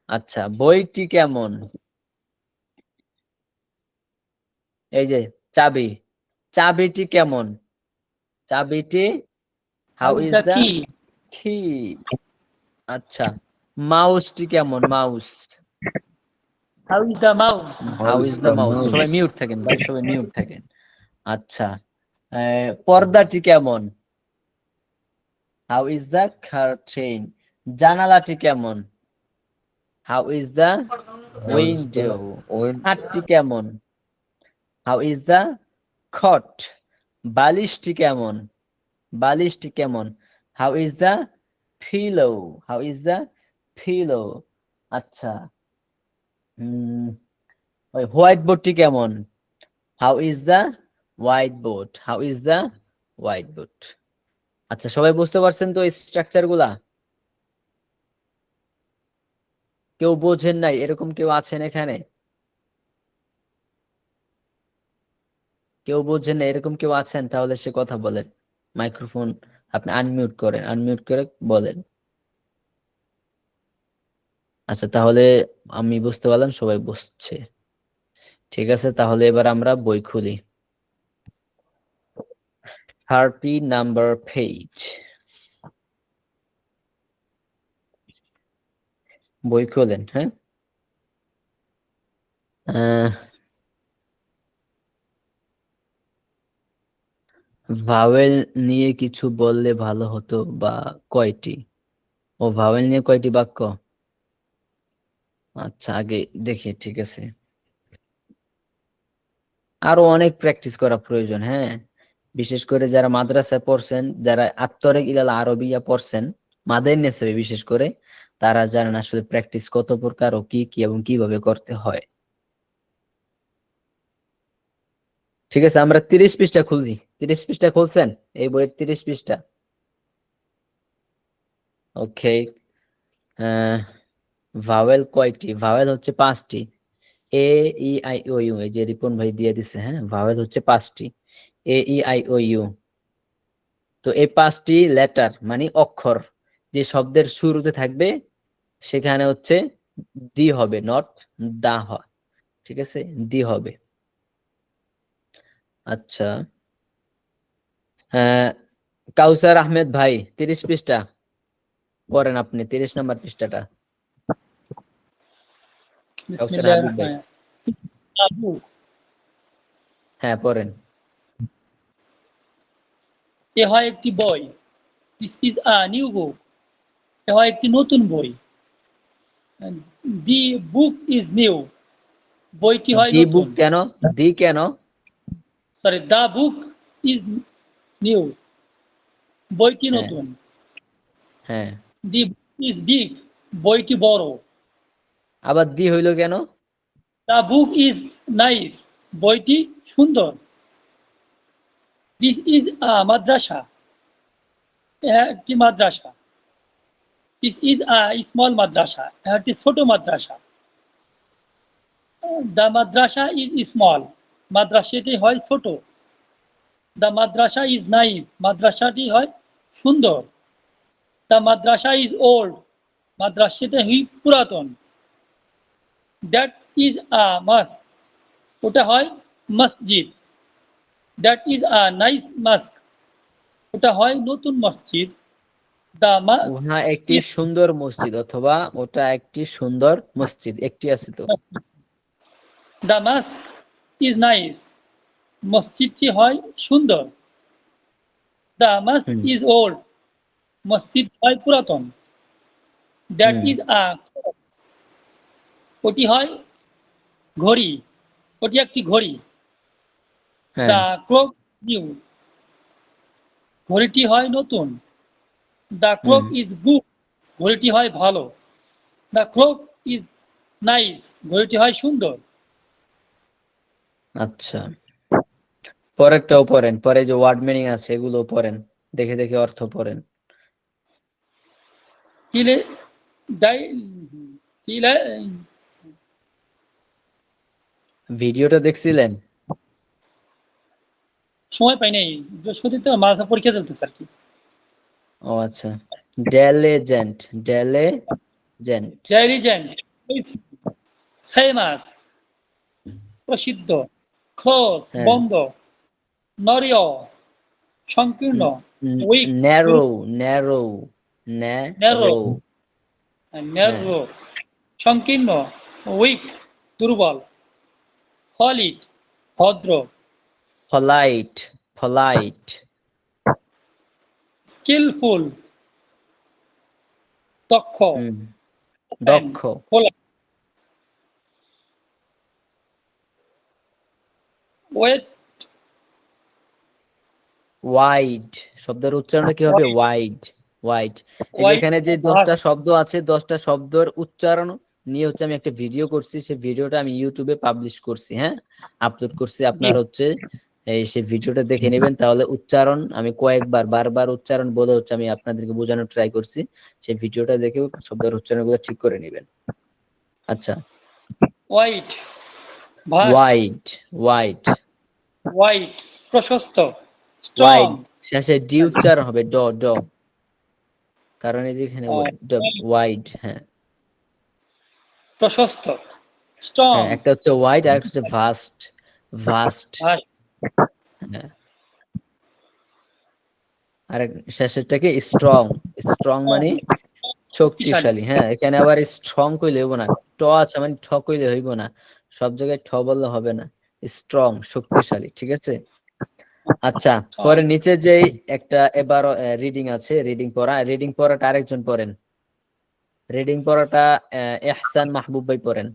আচ্ছা বইটি কেমন, এই যে চাবি, চাবিটি কেমন, চাবিটি, হাউ ইজ দা কি। আচ্ছা মাউসটি কেমন, mouse, How is the mouse? How is the mouse. সবাই মিউট থাকেন ভাই, সবাই মিউট থাকেন। আচ্ছা পর্দাটি কেমন, হাউ ইজ দা কার্টেন। জানালাটি কেমন, হাউ ইজ দা উইন্ডো। খাটটি কেমন, হাউ ইজ দা খট। বালিশটি কেমন, বালিশটি কেমন, how is the pillow, how is the pillow. আচ্ছা ওই হোয়াইট বোর্ডটি কেমন, how is the white board, how is the white board. আচ্ছা সবাই বুঝতে পারছেন তো এই স্ট্রাকচার গুলা? কেউ বোঝেন নাই এরকম কেউ আছেন এখানে? কেউ বোঝেন না এরকম কেউ আছেন? তাহলে সে কথা বলেন, মাইক্রোফোন আপনি আনমিউট করেন, আনমিউট করে বলেন। আচ্ছা তাহলে আমি বুঝতে পারলাম সবাই বুঝছে, ঠিক আছে। তাহলে এবার আমরা বই খুলি, 30 নাম্বার পেজ, বই খোলেন। হ্যাঁ ভাওয়েল নিয়ে কিছু বললে ভালো হতো, বা কয়টি, ও ভাওয়েল নিয়ে কয়টি বাক্য। আচ্ছা আগে দেখি, ঠিক আছে। আরো অনেক প্র্যাকটিস করা প্রয়োজন। হ্যাঁ বিশেষ করে যারা মাদ্রাসায় পড়ছেন, যারা আত্তরিক ইলাল আরবিয়া পড়ছেন, মাদের নেসবে বিশেষ করে তারা জানেন আসলে প্র্যাকটিস কত প্রকার ও কি কি এবং কিভাবে করতে হয়। ঠিক আছে, আমরা 30 পৃষ্ঠা খুলছি। 30 পৃষ্ঠা খুলছেন? এই বইয়ের 30 পৃষ্ঠা। ওকে। ভাওয়েল কয়টি? ভাওয়েল হচ্ছে 5টি। এ ই আই ও ইউ, এই যে রিপন ভাই দিয়ে দিছে। হ্যাঁ, ভাওয়েল হচ্ছে 5টি, এ ই আই ও ইউ। তো এই 5টি লেটার মানে অক্ষর যে শব্দের শুরুতে থাকবে সেখানে হচ্ছে দি হবে, নট দা হয়। ঠিক আছে, দি হবে। আচ্ছা, কাউসার আহমেদ ভাই 30 পৃষ্ঠা পড়েন আপনি, 30 নম্বর পৃষ্ঠাটা। কাউসার বিসমিল্লাহির হাবিব ভাই, রহমানির আবু, হ্যাঁ পড়েন। এ হয় একটি বই। This is a new book. এ হয় একটি নতুন বই। The book is new. বইটি হয় দি বুক নতুন। কেন? দি কেন? Sorry, the book is new. বইটি হ্যাঁ নতুন। হ্যাঁ, দি বুক ইজ বিগ। বইটি বড়। আবার দি হইলো কেন? The book is nice. বইটি সুন্দর। This is a madrasa. একটি মাদ্রাসা। This is a small madrasa. একটি ছোট মাদ্রাসা। The madrasa is small. মাদ্রাসাটি হয় ছোট। The madrasa is nice. মাদ্রাসাটি হয় সুন্দর। The madrasa is old. মাদ্রাসাটি হয় পুরাতন। That is a mosque. ওটা হয় মসজিদ। That is a nice mosque. ওটা হয় নতুন মসজিদ। দ্য ওহা একটি সুন্দর মসজিদ, অথবা ওটা একটি সুন্দর মসজিদ, একটি আছে তো। The mosque is nice. মসজিদটি হয় সুন্দর। The mosque hmm is old. মসজিদ হয় পুরাতন। দ্যাট হুম, ইজ আ, ওটি হয় ঘড়ি। ওটি একটি ঘড়ি। হ্যাঁ দ্য ক্লক নিউ। ঘড়িটি হয় নতুন। The hmm, clock is good. ঘড়িটি হয় ভালো। The clock is nice. ঘড়িটি হয় সুন্দর। আচ্ছা, পরেরটাও পড়েন, পরে যে ওয়ার্ড মিনিং আছে এগুলো পড়েন, দেখে দেখে অর্থ পড়েন। কিলে ডাই কিলে ভিডিওটা দেখছিলেন? সময় পাই নাই। বৃহস্পতিতে মাঝে পরীক্ষা চলতেছে আর কি। ও আচ্ছা, ডেলেজেন্ট, ডেলেজেন্ট। ডাইলিজেন্ট, ফেমাস, প্রসিদ্ধ। ক্লোজ, হ্যাঁ, বন্ধ। নরিয়, সংকীর্ণ। Weak, narrow, narrow, narrow, narrow. হ্যাঁ, ন্যারো, সংকীর্ণ। উইক, দুর্বল। ফলিট, ভদ্র। ফলাইট, ফলাইট। স্কিলফুল, দক্ষ। দক্ষ। খোলা। ওয়েট, ওয়াইড, শব্দের উচ্চারণটা কি হবে? Wide, wide. এই যে ওয়াইট, এখানে যে 10টা শব্দ আছে, 10টা শব্দের উচ্চারণ নিয়ে হচ্ছে আমি একটা ভিডিও করছি, সেই ভিডিওটা আমি ইউটিউবে পাবলিশ করছি, হ্যাঁ আপলোড করছি। আপনার হচ্ছে এই সেই ভিডিওটা দেখে নেবেন, তাহলে উচ্চারণ আমি কয়েকবার বারবার উচ্চারণ বলে হচ্ছে আমি আপনাদেরকে বোঝানোর ট্রাই করছি। সেই ভিডিওটা দেখে শব্দের উচ্চারণগুলো ঠিক করে নেবেন। আচ্ছা, white, vast. Wide, wide, white, প্রশস্ত। Strong, wide. শেষে ডি উচ্চারণ হবে, ড, ড, কারণ এই যে এখানে ওয়াইড। হ্যাঁ প্রশস্ত। স্ট্রং, হ্যাঁ, একটা হচ্ছে ওয়াইড আর একটা হচ্ছে ভাস্ট, ভাস্ট। ভাস্ট। হ্যাঁ, আর শেষেরটাকে স্ট্রং, স্ট্রং মানে শক্তিশালী। শক্তিশালী। হ্যাঁ, এখানে আবার স্ট্রং কইলে হইব না, ট আছে মানে ঠ কইলে হইব না, সব জায়গায় ঠ বললে হবে না। স্ট্রং, শক্তিশালী, ঠিক আছে। আচ্ছা, পরে নিচে যে একটা এবার রিডিং আছে, রিডিং পড়াটা আরেকজন পড়েন। রিডিং পড়াটা এহসান মাহবুব ভাই পড়েন,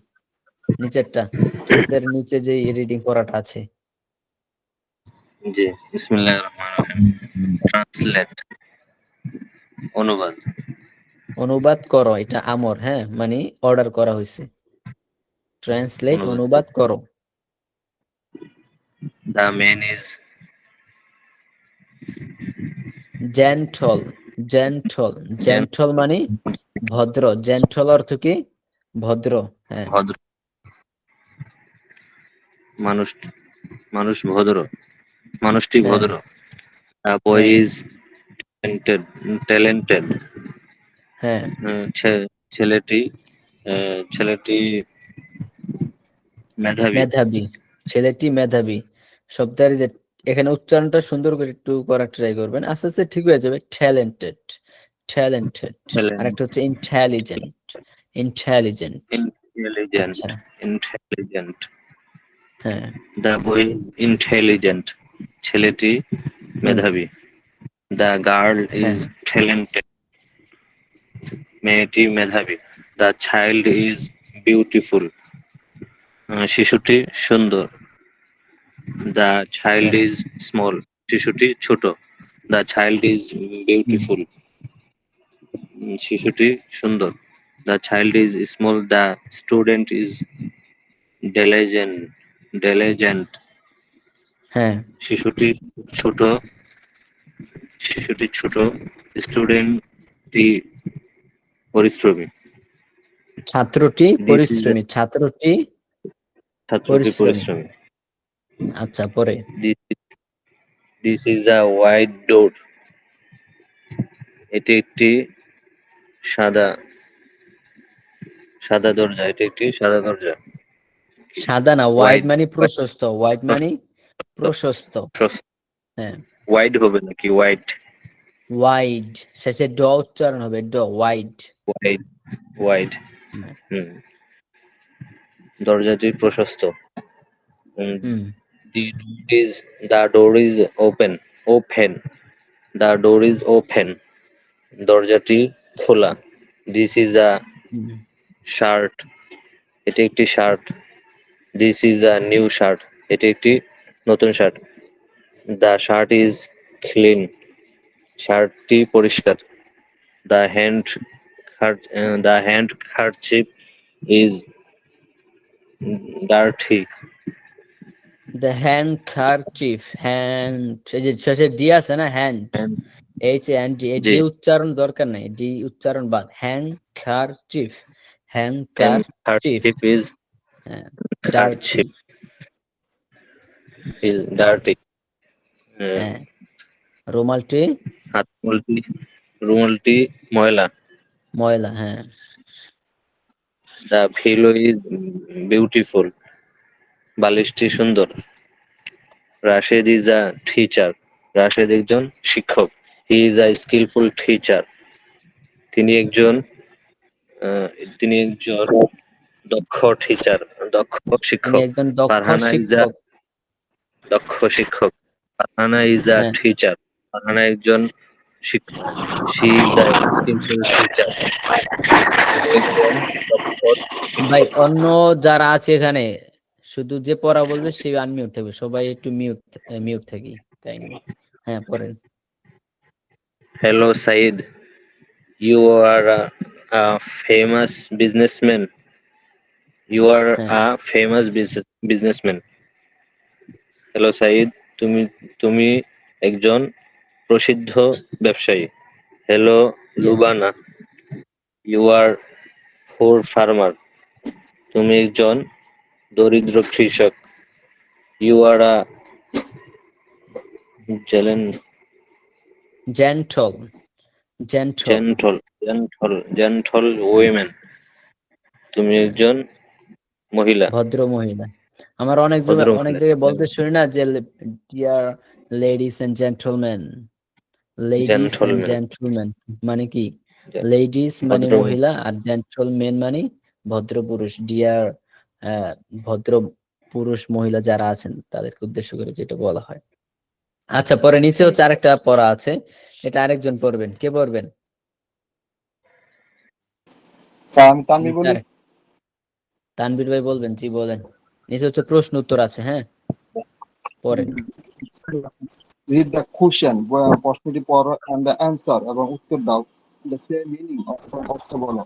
নিচেরটা, শব্দের নিচে যে রিডিং পড়াটা আছে। জি, বিসমিল্লাহির রহমানির রহিম। ট্রান্সলেট, অনুবাদ। অনুবাদ করো, এটা আমর, হ্যাঁ, মানে অর্ডার করা হয়েছে। ট্রান্সলেট, অনুবাদ করো। The man is gentle, gentle, gentle মানে ভদ্র। জেন্টল অর্থ কি? ভদ্র। হ্যাঁ, ভদ্র। মানুষ মানুষ ভদ্র, মানুষটি হ্যাঁ, ভদ্র। The boy হ্যাঁ, is talented. হ্যাঁ, ছেলেটি ছেলেটি মেধাবী। মেধাবী, ছেলেটি মেধাবী। শব্দের যে এখানে উচ্চারণটা সুন্দর করে একটু করার ট্রাই করবেন, আস্তে আস্তে ঠিক হয়ে যাবে। Talented, talented. আর একটা হচ্ছে ইন্টেলিজেন্ট, ইন্টেলিজেন্ট। Intelligent. আচ্ছা, Intelligent. হ্যাঁ, The boy is intelligent. ছেলেটি মেধাবী। The girl is হ্যাঁ, talented. মেয়েটি মেধাবী। The child is beautiful. শিশুটি সুন্দর। The child হ্যাঁ, is small. শিশুটি ছোট। The child is beautiful. শিশুটি সুন্দর। The child is small. The student is diligent. Diligent. হ্যাঁ। শিশুটি ছোট। শিশুটি ছোট। স্টুডেন্টটি পরিশ্রমী। ছাত্রটি This is a পরিশ্রমী, ছাত্রটি ছাত্রটি পরিশ্রমী। পরিশ্রমী। আচ্ছা, পরে This is a wide door. এটি একটি সাদা সাদা দরজা। এটি একটি সাদা দরজা। সাদা না, ওয়াইড ওয়াইড মানে প্রশস্ত, ওয়াইড মানে প্রশস্ত। হ্যাঁ, ওয়াইড হবে নাকি ওয়াইড? ওয়াইড, শেষে ড উচ্চারণ হবে, ড, ওয়াইড। Wide wide. দরজাটি প্রশস্ত। হুম, The door is open. Open. The door is open. দরজাটি খোলা। This is a hmm, shirt. এটি একটি shirt. This is a new shirt. এটি একটি নতুন shirt. The shirt is clean. শার্টটি পরিষ্কার। The handkerchief is dirty. The handkerchief, hand, এই যে শেষে ডি আছে না, hand, And H N D, এই জি, ডি উচ্চারণ দরকার নাই, ডি উচ্চারণ বাদ। হ্যান্ডকারচিফ, হ্যান্ডকারচিফ, handkerchief is হ্যাঁ, ডার্টি, kerchief is dirty. হ্যাঁ, রুমালটি রুমালটি ময়লা। ময়লা, হ্যাঁ, The pillow is beautiful. বালিশটি সুন্দর। Rashed is a teacher. Rashed একজন শিক্ষক। He is a skillful teacher. তিনি একজন দক্ষ টিচার, দক্ষ তিনি শিক্ষক। একজন দক্ষ ফারহানা is a শিক্ষক। দক্ষ শিক্ষক। ফারহানা is a হ্যাঁ, teacher. ফারহানা একজন শিক্ষক। She is a skillful teacher. তিনি একজন দক্ষ শিক্ষক। ভাই অন্য যারা আছে এখানে, শুধু যে পড়া বলবে সে আনমিউট থাকবে, সবাই একটু মিউট থাকি কাইন্ডলি। হ্যাঁ, পড়েন। Hello Said, you are a famous businessman. You are হ্যাঁ, a famous businessman. Hello Said, তুমি একজন প্রসিদ্ধ ব্যবসায়ী। Hello Lubana, you are poor farmer. তুমি একজন দরিদ্র কৃষক। You are a gentle, gentle, gentle women. তুমি একজন মহিলা। ভদ্র মহিলা। আমার অনেক ভদ্র অনেক মহিলা। জায়গায় বলতে শুনি না যে dear ladies and gentleman, ladies and Gentleman. Gentleman মানে কি? লেডিস মানে ভদ্র মহিলা আর জেন্টলম্যান মানে ভদ্র পুরুষ। ডিয়ার ভদ্র পুরুষ মহিলা যারা আছেন তাদেরকে উদ্দেশ্য করে যেটা বলা হয়। আচ্ছা, পরে নিচে হচ্ছে আরেকটা পড়া আছে, এটা আরেকজন পড়বেন। কে পড়বেন? আমি তানভীর বলি। তানভীর ভাই বলবেন? জি বলেন। নিচে হচ্ছে প্রশ্ন উত্তর আছে, হ্যাঁ, পড়েন। রিড দ্য কোশ্চেন, প্রশ্নটি পড়ো এন্ড অ্যানসার এবং উত্তর দাও। the same meaning of অর্থ বলো।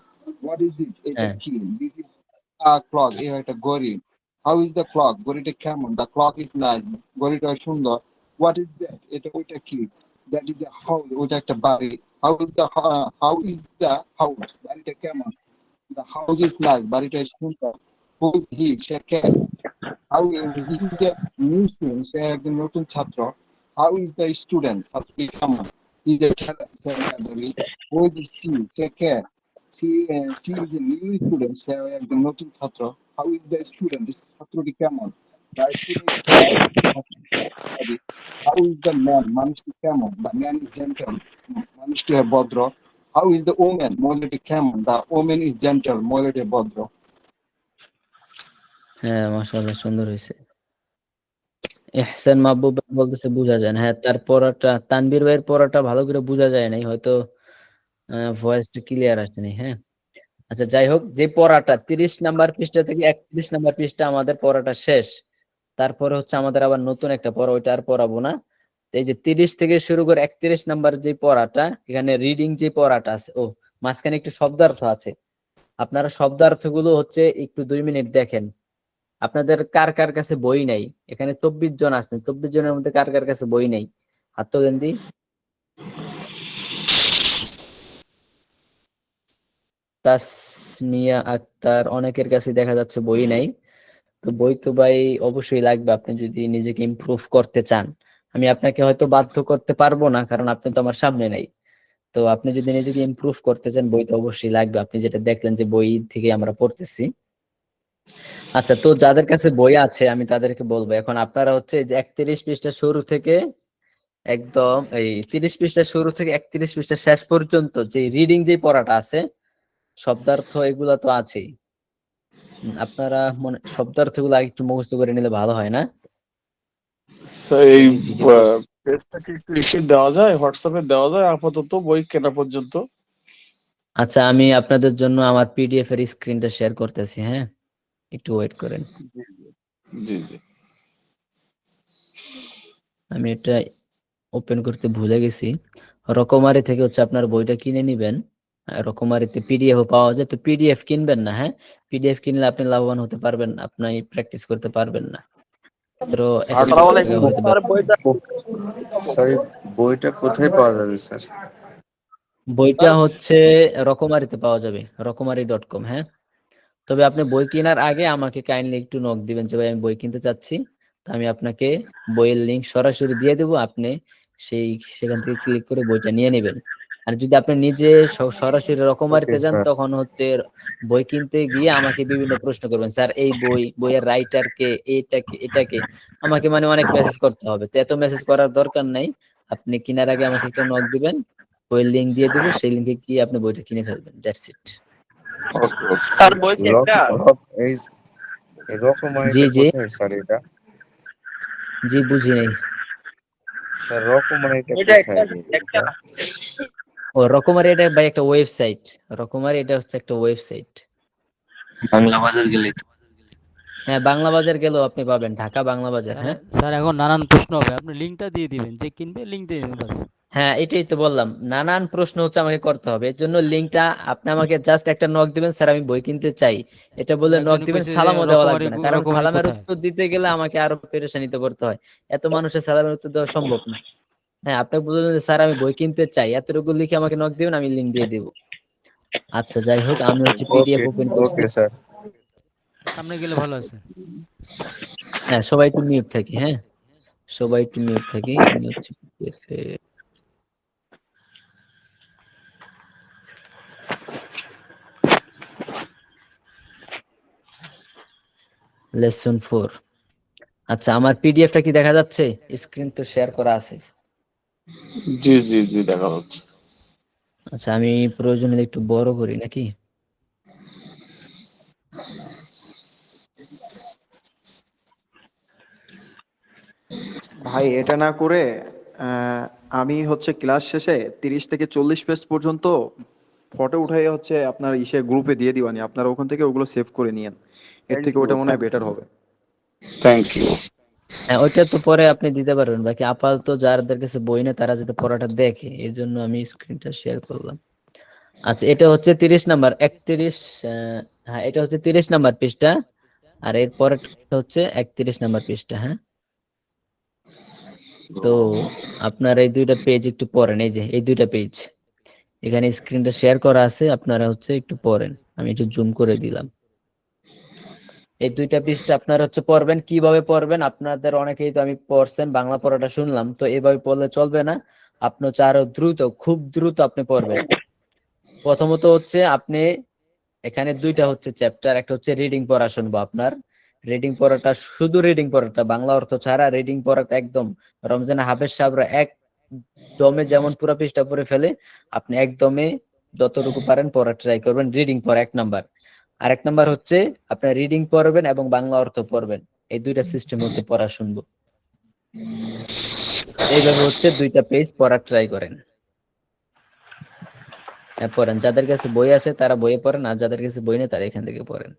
What is this? এটা হ্যাঁ কি? This is a clock. এই একটা ঘড়ি। How is the clock? ঘড়িটা কেমন? The clock is nice. ঘড়িটা সুন্দর। What is that? এটা ওইটা কি? That is a house. ওইটা একটা বাড়ি। How is the house? বাড়িটা কেমন? The house is nice. বাড়িটা সুন্দর। Who is he? Say K? How he is the new student? সে একজন নতুন ছাত্র। How is the student? ছাত্রটি কেমন? He is a ছেলে। Who is she? Say K? She is a new student. সে একজন নতুন ছাত্র। How is the student? ছাত্রটি কেমন? The student is tall. How is the man? মানুষটি কেমন? The man is gentle. মানুষটি ভদ্র। How is the woman? মহিলাটি কেমন? The woman is gentle. মহিলাটি ভদ্র। হ্যাঁ, মাশাআল্লাহ সুন্দর হয়েছে। ইহসান মাহবুব ভাই বলতেছে বোঝা যায় না। হ্যাঁ, তার পড়াটা তানভীর ভাইয়ের পড়াটা ভালো করে বোঝা যায় নাই, হয়তো ভয়েসটা ক্লিয়ার আসেনি। হ্যাঁ, আচ্ছা যাই হোক, যে পড়াটা 30 নাম্বার পৃষ্ঠা থেকে 31 নাম্বার পৃষ্ঠা আমাদের পড়াটা শেষ। তারপরে হচ্ছে আমাদের আবার নতুন একটা পড়া, ওইটা আর পড়াবো না। তো এই যে 30 থেকে শুরু করে 31 নাম্বার যে পড়াটা, এখানে রিডিং যে পড়াটা আছে, ও মাঝখানে একটু শব্দার্থ আছে। আপনারা শব্দার্থগুলো হচ্ছে একটু 2 মিনিট দেখেন। আপনাদের কার কার কাছে বই নাই? এখানে 24 জন আছেন, 24 জনের মধ্যে কার কার কাছে বই নাই? হাত তোলেন দি। তাসমিয়া আক্তার, অনেকের কাছে দেখা যাচ্ছে বই নাই। তো বই তো ভাই অবশ্যই লাগবে আপনি যদি নিজেকে ইমপ্রুভ করতে চান। আমি আপনাকে হয়তো বাধ্য করতে পারবো না, কারণ আপনি তো আমার সামনে নাই। তো আপনি যদি নিজেকে ইমপ্রুভ করতে চান, বই তো অবশ্যই লাগবে। আপনি যেটা দেখলেন যে বই থেকে আমরা পড়তেছি। আচ্ছা, তো যাদের কাছে বই আছে আমি তাদেরকে বলবো, এখন আপনারা হচ্ছে যে 31 পৃষ্ঠা শুরু থেকে একদম এই 30 পৃষ্ঠা শুরু থেকে 31 পৃষ্ঠা শেষ পর্যন্ত যে রিডিং যে পড়াটা আছে, শব্দার্থ এগুলা তো আছেই। আপনারা শব্দার্থগুলো আগে একটু মুখস্থ করে নিলে ভালো হয় না? এই ভিডিও পেজটাকে একটু ইসে দেওয়া যায়, হোয়াটসঅ্যাপে দেওয়া যায় আপাতত বই কেনা পর্যন্ত। আচ্ছা, আমি আপনাদের জন্য আমার পিডিএফ এর স্ক্রিনটা শেয়ার করতেছি। হ্যাঁ, একটু ওয়েট করেন। জি জি। আমি এটা ওপেন করতে ভুলে গেছি। রকমারি থেকে হচ্ছে আপনার বইটা কিনে নিবেন। রকমারিতে পিডিএফ পাওয়া যায়, তো পিডিএফ কিনবেন না। হ্যাঁ, পিডিএফ কিনলে আপনি লাভবান হতে পারবেন, আপনি প্র্যাকটিস করতে পারবেন না। তো 31 টাকা হয়তো স্যার এই বইটা কোথায় পাওয়া যাবে স্যার? বইটা হচ্ছে রকমারিতে পাওয়া যাবে, রকমারি.com। হ্যাঁ, তবে আপনি বই কেনার আগে আমাকে কাইন্ডলি একটু নক দিবেন যে ভাই আমি বই কিনতে চাচ্ছি। তো আমি আপনাকে বইয়ের লিংক সরাসরি দিয়ে দেবো, আপনি সেখান থেকে ক্লিক করে বইটা নিয়ে নেবেন। আর যদি আপনি নিজে সরাসরি রকমারিতে ওকে যান, স্যার। তখন হচ্ছে বই কিনতে গিয়ে আমাকে বিভিন্ন প্রশ্ন করবেন, স্যার এই বইয়ের রাইটার কে, এটাকে আমাকে মানে অনেক মেসেজ করতে হবে। তো এত মেসেজ করার দরকার নাই। আপনি কেনার আগে আমাকে একটা নক দিবেন, বইয়ের লিংক দিয়ে দিব, সেই লিংকে গিয়ে আপনি বইটা কিনে ফেলবেন। That's it. Okay okay. Sir বই কি রক একটা? রক এই এই জি রকমারিটা জি কোথায় স্যার এটা? জি, বুঝি নাই। স্যার রকমারিটা বইটা কোথায় একটা এটা? ও রকমারি, এটা ভাই একটা ওয়েবসাইট। রকমারি এটা হচ্ছে একটা ওয়েবসাইট। বাংলা বাজার গেলেই তো। হ্যাঁ, বাংলা বাজার গেলেও আপনি পাবেন, ঢাকা বাংলা বাজার। হ্যাঁ স্যার এখন নানান প্রশ্ন হবে, আপনি লিঙ্কটা দিয়ে দিবেন, যে কিনবে লিঙ্ক দিয়ে দিবেন বাস। হ্যাঁ, এটাই তো বললাম, নানান প্রশ্ন হচ্ছে আমাকে করতে হবে। এর জন্য লিঙ্কটা আপনি আমাকে জাস্ট একটা নক দিবেন, স্যার আমি বই কিনতে চাই, এটা বলে নক একজনে দিবেন। কইছে যে সালামও দেওয়া লাগবে না, কারণ রকমারি সালামের কোথায়? উত্তর দিতে গেলে আমাকে আরো পেরেশানিতে পড়তে হয়। এত মানুষের সালামের উত্তর দেওয়া সম্ভব না। হ্যাঁ, আপনি বললেন যে স্যার আমি বই কিনতে চাই, এতটুকু লিখে আমাকে নক দিবেন, আমি লিঙ্ক দিয়ে দিব। আচ্ছা যাই হোক, আমি হচ্ছে পিডিএফ ওকে ওপেন করছি। Okay sir. সামনে গেলে ভালো আছে। হ্যাঁ, সবাই একটু মিউট থাকি। হ্যাঁ, সবাই একটু মিউট থাকি। আমি হচ্ছে PDF এ লেসন 4। আচ্ছা, আমার পিডিএফটা কি দেখা যাচ্ছে? স্ক্রিন তো শেয়ার করা আছে। জি জি জি, দেখা যাচ্ছে। আচ্ছা, আমি প্রয়োজন হলে একটু বড় করি নাকি? ভাই এটা না করে আমি হচ্ছে ক্লাস শেষে 30 থেকে 40 পেজ পর্যন্ত ফটো উঠাই হচ্ছে আপনার গ্রুপে দিয়ে দিবানি, আপনারা ওখান থেকে ওগুলো সেভ করে নিয়েন। এর থেকে ওটা মনে হয় বেটার হবে। Thank you. হ্যাঁ, ওইটা তো পরে আপনি দিতে পারবেন। বাকি আপাতত যাদের কাছে বই নেই তারা যাতে পড়াটা দেখে, এই জন্য আমি স্ক্রিনটা শেয়ার করলাম। আচ্ছা, এটা হচ্ছে 30 নাম্বার 31, হ্যাঁ এটা হচ্ছে 30 নাম্বার পৃষ্ঠা, আর এর পরেরটা হচ্ছে 31 নাম্বার পৃষ্ঠা। হ্যাঁ, তো আপনার এই দুইটা পেজ একটু পড়েন, এই যে এই দুইটা পেজ এখানে স্ক্রিনটা শেয়ার করা আছে, আপনারা হচ্ছে একটু পড়েন, আমি একটু জুম করে দিলাম। এই দুইটা পৃষ্ঠা আপনারা হচ্ছে পড়বেন। কিভাবে পড়বেন, আপনাদের অনেকেই তো আমি পড়ছেন, বাংলা পড়াটা শুনলাম, তো এভাবে পড়লে চলবে না, আপনি হচ্ছে আরো দ্রুত, খুব দ্রুত আপনি পড়বেন। প্রথমত হচ্ছে আপনি এখানে দুইটা হচ্ছে চ্যাপ্টার, একটা হচ্ছে রিডিং পড়া শুনবো আপনার। রিডিং পড়াটা, শুধু রিডিং পড়াটা, বাংলা অর্থ ছাড়া রিডিং পড়াটা একদম রমজান হাফেজ সাহেবরা একদমে যেমন পুরো পৃষ্ঠা পড়ে ফেলে, আপনি একদমে যতটুকু পারেন পড়া ট্রাই করবেন। রিডিং পড়া 1 নাম্বার। আর 1 নাম্বার হচ্ছে আপনার রিডিং পড়বেন এবং বাংলা অর্থ পড়বেন, এই দুইটা সিস্টেম হচ্ছে পড়া শুনবো। এইভাবে হচ্ছে দুইটা পেজ পড়া ট্রাই করেন। হ্যাঁ পড়েন, যাদের কাছে বই আছে তারা বইয়ে পড়েন, আর যাদের কাছে বই নেই তারা এখান থেকে পড়েন।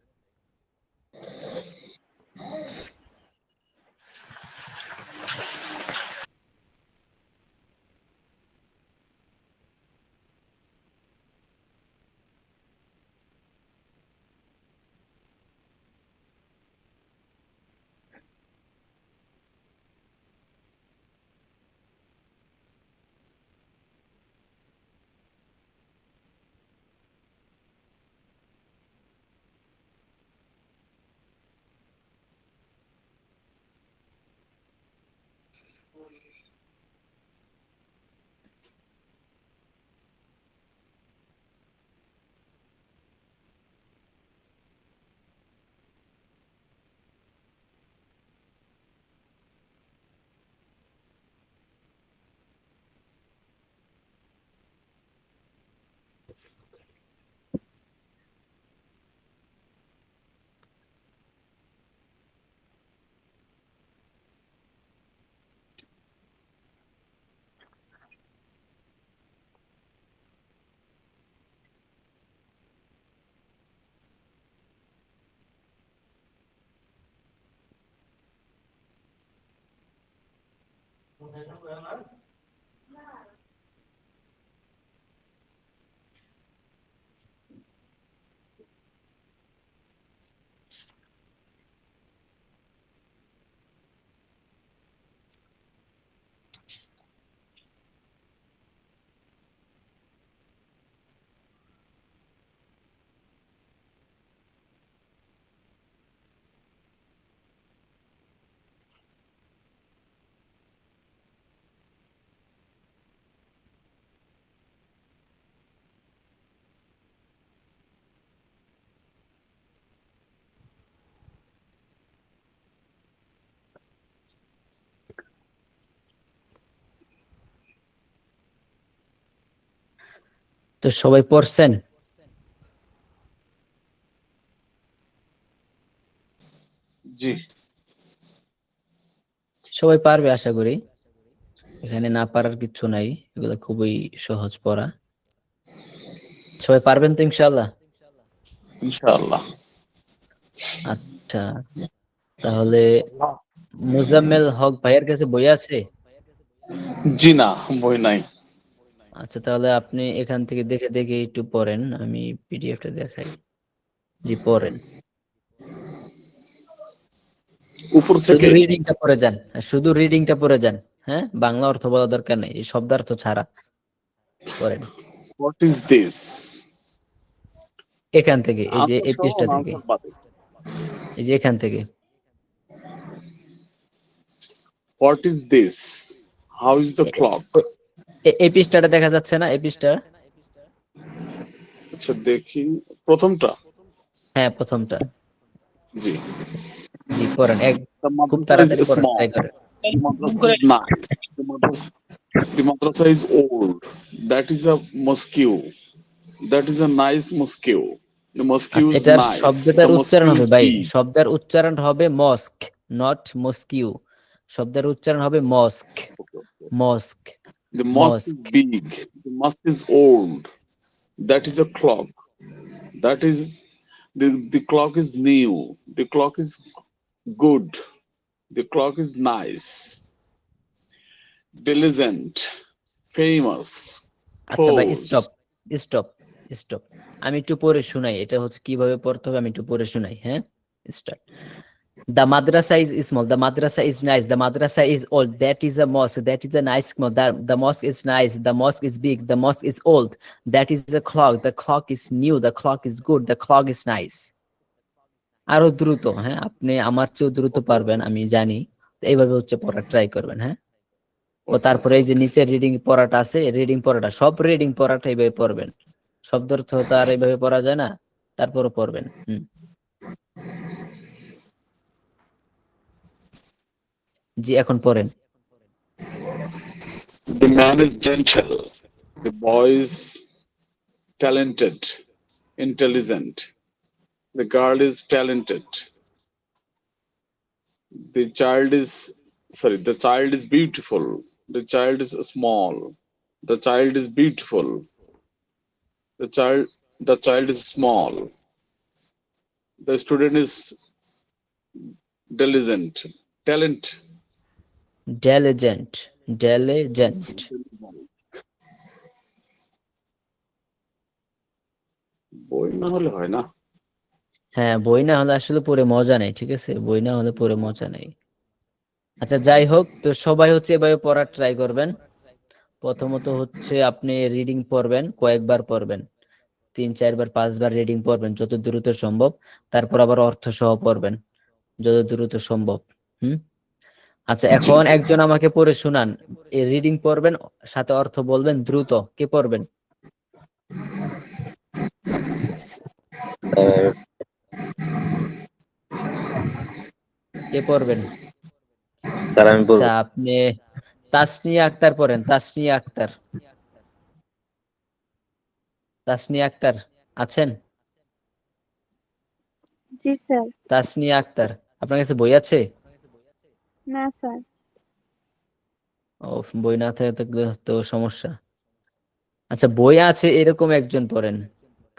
তো সবাই পড়ছেন? জি। সবাই পারবে আশা করি, এখানে না পারার কিছু নাই, এগুলো খুবই সহজ পড়া। সবাই পারবেন তো ইনশাআল্লাহ? ইনশাআল্লাহ। আচ্ছা, তাহলে মুজাম্মেল হক ভাইয়ের কাছে বই আছে? জি না, বই নাই। আচ্ছা, তাহলে আপনি এখান থেকে দেখে দেখে একটু পড়েন, আমি পিডিএফটা দেখাই। জি পড়েন, উপর শুধু থেকে। রিডিংটা পড়ে যান, শুধু রিডিংটা পড়ে যান। হ্যাঁ, বাংলা অর্থ বলা দরকার নেই, এই শব্দার্থ ছাড়া পড়েন। What is this? এখান থেকে, এই যে এই আনসার সহ পেজটা না থেকে, আনসার বাদে? এই যে এখান থেকে। What is this? How is the clock? এই পৃষ্ঠাটা দেখা যাচ্ছে না? এই পৃষ্ঠা, আচ্ছা দেখি প্রথমটা। হ্যাঁ প্রথমটা। জি। জি পড়েন, The খুব madrasa তাড়াতাড়ি is পড়েন, small. ট্রাই করেন। The madrasa is nice. The madrasa is old. That is a mosque. That is a nice mosque. The mosque আচ্ছা, is এটার nice. শব্দটার The উচ্চারণ mosque হবে is ভাই, big. শব্দের উচ্চারণ হবে মস্ক, নট মস্কিউ। শব্দের উচ্চারণ হবে মস্ক, মস্ক, The mosque is মস্ক। big. The mosque is old. That is a clock. That is the clock is new. The clock is good. The clock is nice. Diligent. Famous. আচ্ছা ভাই, Close. Stop, stop. Stop. আমি একটু পড়ে শোনাই, এটা হচ্ছে কিভাবে পড়তে হবে আমি একটু পড়ে শোনাই। হ্যাঁ, start. The madrasa is small. The madrasa is nice. The madrasa is old. That is a mosque. That is a nice mosque. The mosque is nice. The mosque is big. The mosque is old. That is a clock. The clock is new. The clock is good. The clock is nice. আরো দ্রুত, হ্যাঁ আপনি আমার চেয়েও দ্রুত পারবেন আমি জানি। এইভাবে হচ্ছে পড়া ট্রাই করবেন। হ্যাঁ, ও তারপরে এই যে নিচে রিডিং পড়াটা আছে, রিডিং পড়াটা সব রিডিং পড়াটা এইভাবে পড়বেন। শব্দ অর্থ তো আর এইভাবে পড়া যায় না, তারপরে পড়বেন। জি, এখন পড়েন। The man is gentle. The boy is talented, intelligent. The girl is talented. The child is beautiful. The child is small. The child is beautiful. The child is small. The student is diligent. Diligent. বই না হলে হয় না। হ্যাঁ, বই না হলে আসলে পড়ে মজা নেই। ঠিক আছে, বই না হলে পড়ে মজা নেই। আচ্ছা, যাই হোক, তো সবাই হচ্ছে এভাবে পড়ার ট্রাই করবেন। প্রথমত হচ্ছে আপনি রিডিং পড়বেন, কয়েকবার পড়বেন, 3-4 বার 5 বার রিডিং পড়বেন যত দ্রুত সম্ভব। তারপর আবার অর্থ সহ পড়বেন যত দ্রুত সম্ভব। আচ্ছা, এখন একজন আমাকে পড়ে শোনান। এই রিডিং পড়বেন, সাথে অর্থ বলবেন দ্রুত। কে পড়বেন? কে পড়বেন? স্যার আমি বলবো। আচ্ছা, আপনি তাসনিয়া আক্তার পড়েন। তাসনিয়া আক্তার আছেন? জি স্যার। তাসনিয়া আক্তার, আপনার কাছে বই আছে? না স্যার। ও, বই না থাকলে তো সমস্যা। আচ্ছা, বই আছে এরকম একজন পড়েন,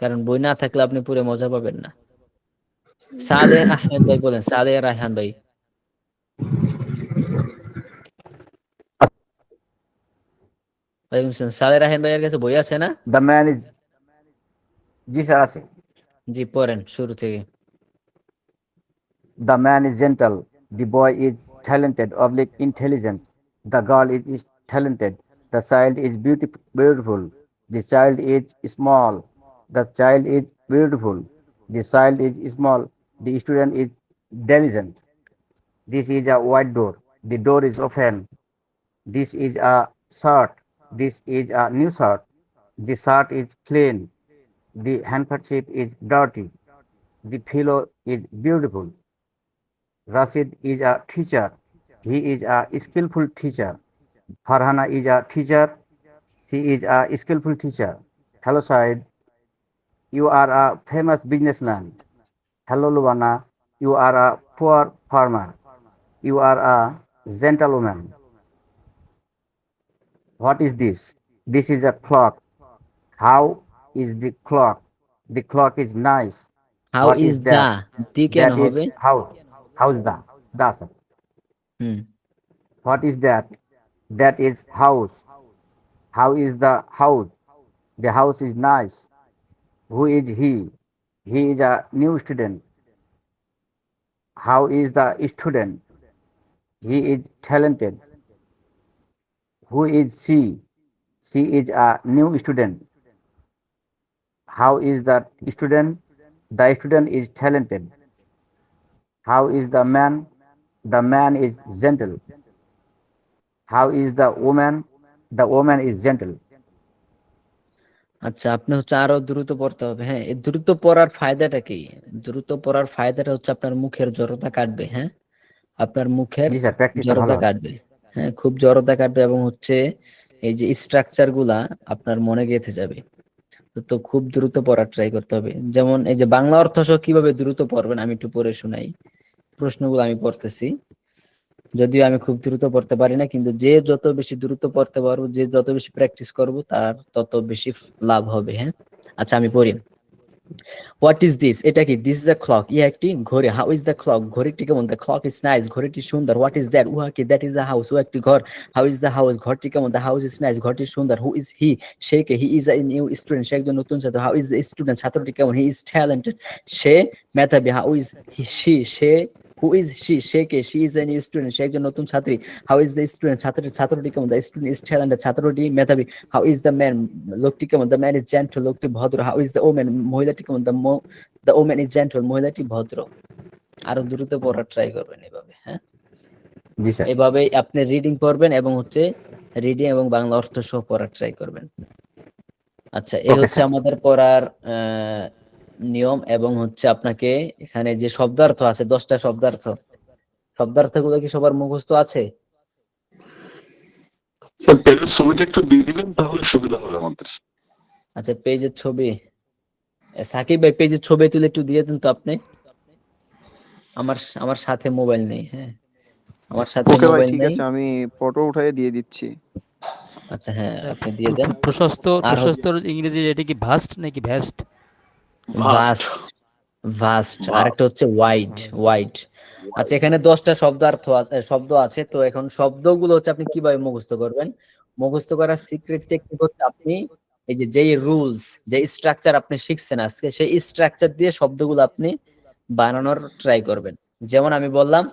কারণ বই না থাকলে আপনি পুরো মজা পাবেন না। সালেহ আহমেদ ভাই বলেন, সালেহ রায়হান ভাই। সালেহ রায়হান ভাইয়ের কাছে বই আছে না? The man is G sir আছে। জি, পড়েন শুরু থেকে। The man is gentle. The boy is talented, intelligent. The girl is talented. The child is beautiful. The child is small. The child is beautiful. The child is small. The student is diligent. This is a white door. The door is open. This is a shirt. This is a new shirt. The shirt is clean. The handkerchief is dirty. The pillow is beautiful. Rashid is a teacher. He is a skillful teacher. Farhana is a teacher. She is a skillful teacher. Hello, Said. You are a famous businessman. Hello, Luana. You are a poor farmer. You are a gentlewoman. What is this? This is a clock. How is the clock? The clock is nice. How What is is the? that? The can That হবে? is house. House da sir. What is that? That is house. How is the house? The house is nice. Who is he? He is a new student. How is the student? He is talented. Who is she? She is a new student. How is the student? The student is talented. How is the man? The man is gentle. How is the woman? The woman is gentle. আচ্ছা, আপনি হচ্ছে আরো দ্রুত পড়তে হবে। হ্যাঁ, এই দ্রুত পড়ার ফায়দাটা কি? দ্রুত পড়ার ফায়দাটা হচ্ছে আপনার মুখের জড়তা কাটবে। হ্যাঁ, আপনার মুখের জি স্যার, প্র্যাকটিসটা ভালো জড়তা হবে। কাটবে। হ্যাঁ, খুব জড়তা কাটবে এবং হচ্ছে এই যে স্ট্রাকচার গুলা আপনার মনে গেঁথে যাবে। তো খুব দ্রুত পড়ার ট্রাই করতে হবে। যেমন এই যে বাংলা অর্থ সহ কিভাবে দ্রুত পড়বেন আমি একটু পড়ে শোনাই। প্রশ্নগুলো আমি পড়তেছি, যদিও আমি খুব দ্রুত পড়তে পারি না, কিন্তু যে যত বেশি দ্রুত পড়তে পারবো, যে যত বেশি প্র্যাকটিস করব, তার তত বেশি লাভ হবে। হ্যাঁ, আচ্ছা আমি পড়ি। হোয়াট ইজ দিস, এটা কি? দিস ইজ আ ক্লক, ইয়া একটি ঘড়ি। হাউ ইজ দ্য ক্লক, ঘড়িটি কেমন? দ্য ক্লক ইজ নাইস, ঘড়িটি সুন্দর। হোয়াট ইজ দ্যাট, উহা কি? দ্যাট ইজ আ হাউস, ও একটি ঘর। হাউ ইজ দ্য হাউস, ঘরটি কেমন? দ্য হাউস ইজ নাইস, ঘরটি সুন্দর। হু ইজ হি, সে কে? He is a new student, সে একজন নতুন ছাত্র। হাউ ইজ দ্য স্টুডেন্ট, ছাত্রটি কেমন? হি ইজ ট্যালেন্টেড, সে মেধাবী। হাউ ইজ শি, সে হু ইজ শি, সে কে? She is a new student, সে একজন নতুন ছাত্রী। হাউ ইজ দ্য স্টুডেন্ট, ছাত্রটি কেমন? দ্য স্টুডেন্ট ইজ ট্যালেন্টেড, ছাত্রটি মেধাবী। হাউ ইজ দ্য ম্যান, লোকটি কেমন? দ্য ম্যান ইজ জেন্টল, লোকটি ভদ্র। হাউ ইজ দ্য ওম্যান, মহিলাটি কেমন? দ্য ওম্যান ইজ জেন্টল, মহিলাটি ভদ্র। আরো দ্রুত পড়ার ট্রাই করবেন এভাবে, হ্যাঁ? জি স্যার। এভাবে আপনি রিডিং পড়বেন এবং হচ্ছে রিডিং এবং বাংলা অর্থ সহ পড়ার ট্রাই করবেন। আচ্ছা, এই Okay, হচ্ছে sir. আমাদের পড়ার নিয়ম। এবং হচ্ছে আপনাকে এখানে যে শব্দার্থ আছে 10টা শব্দার্থগুলো কি সবার মুখস্থ আছে? স্যার পেজের ছবিটা একটু দিয়ে দিবেন তাহলে সুবিধা হবে আমাদের। আচ্ছা, পেজের ছবি, সাকিব ভাই পেজের ছবি তুলে একটু দিয়ে দেন তো আপনি। আমার সাথে মোবাইল নেই, হ্যাঁ, আমার সাথে ওকে ভাই, মোবাইল ঠিক নেই। আছে, আমি ফটো উঠাই দিয়ে দিচ্ছি। আচ্ছা, হ্যাঁ, আপনি দিয়ে দেন। আর প্রশস্তর ইংরেজি এটা কি ভাস্ট নাকি ভ্যাস্ট? Vast, vast. আর একটা হচ্ছে ওয়াইড, ওয়াইড। আচ্ছা, এখানে 10টা শব্দ আছে। তো এখন শব্দগুলো হচ্ছে আপনি কিভাবে মুখস্থ করবেন? মুখস্থ করার সিক্রেট টেকনিক হচ্ছে আপনি এই যে যেই রুলস, যে স্ট্রাকচার আপনি শিখছেন আজকে, সেই স্ট্রাকচার দিয়ে শব্দগুলো আপনি বানানোর ট্রাই করবেন। যেমন আমি বললাম,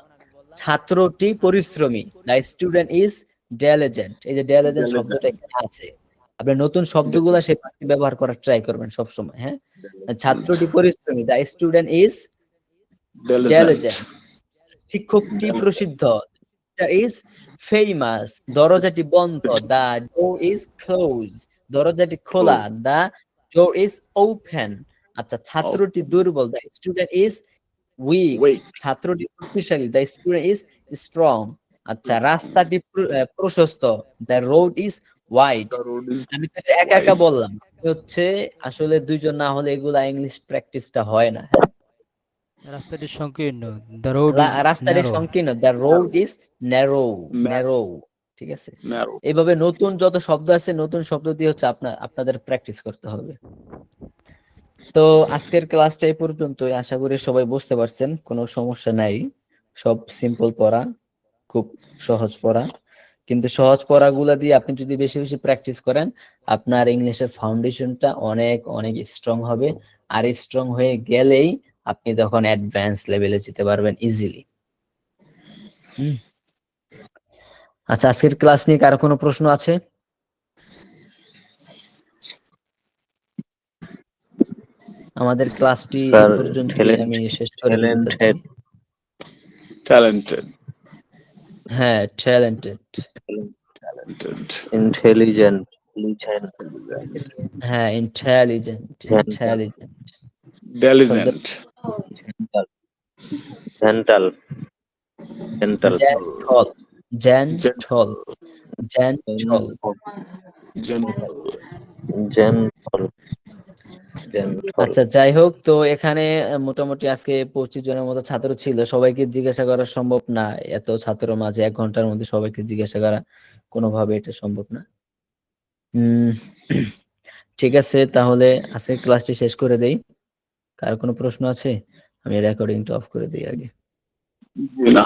ছাত্রটি পরিশ্রমী, দ্য স্টুডেন্ট ইজ ডেলিজেন্ট। এই যে ডেলিজেন্ট শব্দটা এখানে আছে, আপনি নতুন শব্দগুলো সেখানে ব্যবহার করার ট্রাই করবেন সব সময়, হ্যাঁ? ছাত্রটি পরিশ্রমী, দ্য স্টুডেন্ট ইজ ডেলিজেন্ট। শিক্ষকটি প্রসিদ্ধ, ইজ ফেমাস। দরজাটি বন্ধ, দ্য ডোর ইজ ক্লোজ। দরজাটি খোলা, দ্য ডোর ইজ ওপেন। আচ্ছা, ছাত্রটি দুর্বল, দ্য স্টুডেন্ট ইজ উইক। ছাত্রটি শক্তিশালী, দ্য স্টুডেন্ট ইজ স্ট্রং। আচ্ছা, রাস্তাটি প্রশস্ত, দ্য রোড ইজ ওয়াইড। আমি তো এটা একা একা বললাম, হচ্ছে আসলে দুইজন না হলে এগুলা ইংলিশ প্র্যাকটিসটা হয় না, হ্যাঁ? রাস্তাটি সংকীর্ণ, দ্য রোড ইজ রাস্তাটি ন্যারো। সংকীর্ণ, the road is narrow, narrow. ঠিক আছে, এইভাবে নতুন যত শব্দ আছে, নতুন শব্দ দিয়ে হচ্ছে আপনাদের প্র্যাকটিস করতে হবে। তো আজকের ক্লাসটা এই পর্যন্তই। আশা করি সবাই বুঝতে পারছেন, কোনো সমস্যা নাই। সব সিম্পল পড়া, খুব সহজ পড়া। কিন্তু সহজ পড়াগুলা দিয়ে আপনি যদি বেশি বেশি প্র্যাকটিস করেন, আপনার ইংলিশের ফাউন্ডেশনটা অনেক অনেক স্ট্রং হবে। আর স্ট্রং হয়ে গেলেই আপনি তখন অ্যাডভান্স লেভেলে যেতে পারবেন ইজিলি। আচ্ছা, আজকের ক্লাস নিয়ে কারো কোনো প্রশ্ন আছে? আমাদের ক্লাসটি এই পর্যন্ত আমি শেষ করে দিতে চাচ্ছি। ট্যালেন্টেড, হ্যাঁ, ট্যালেন্টেড, ইন্টেলিজেন্ট, হ্যাঁ, intelligent, intelligent, diligent, gentle, gentle, gentle, gentle, gentle, gentle. আচ্ছা, যাই হোক, তো এখানে মোটামুটি আজকে 25 জনের মতো ছাত্র ছিল। সবাইকে জিজ্ঞাসা করা সম্ভব না, এত ছাত্র মাঝে 1 ঘন্টার মধ্যে সবাইকে জিজ্ঞাসা করা কোনোভাবে এটা সম্ভব না। ঠিক আছে, তাহলে আজকে ক্লাসটি শেষ করে দেই। কার কোনো প্রশ্ন আছে? আমি রেকর্ডিংটা অফ করে দিই আগে। না।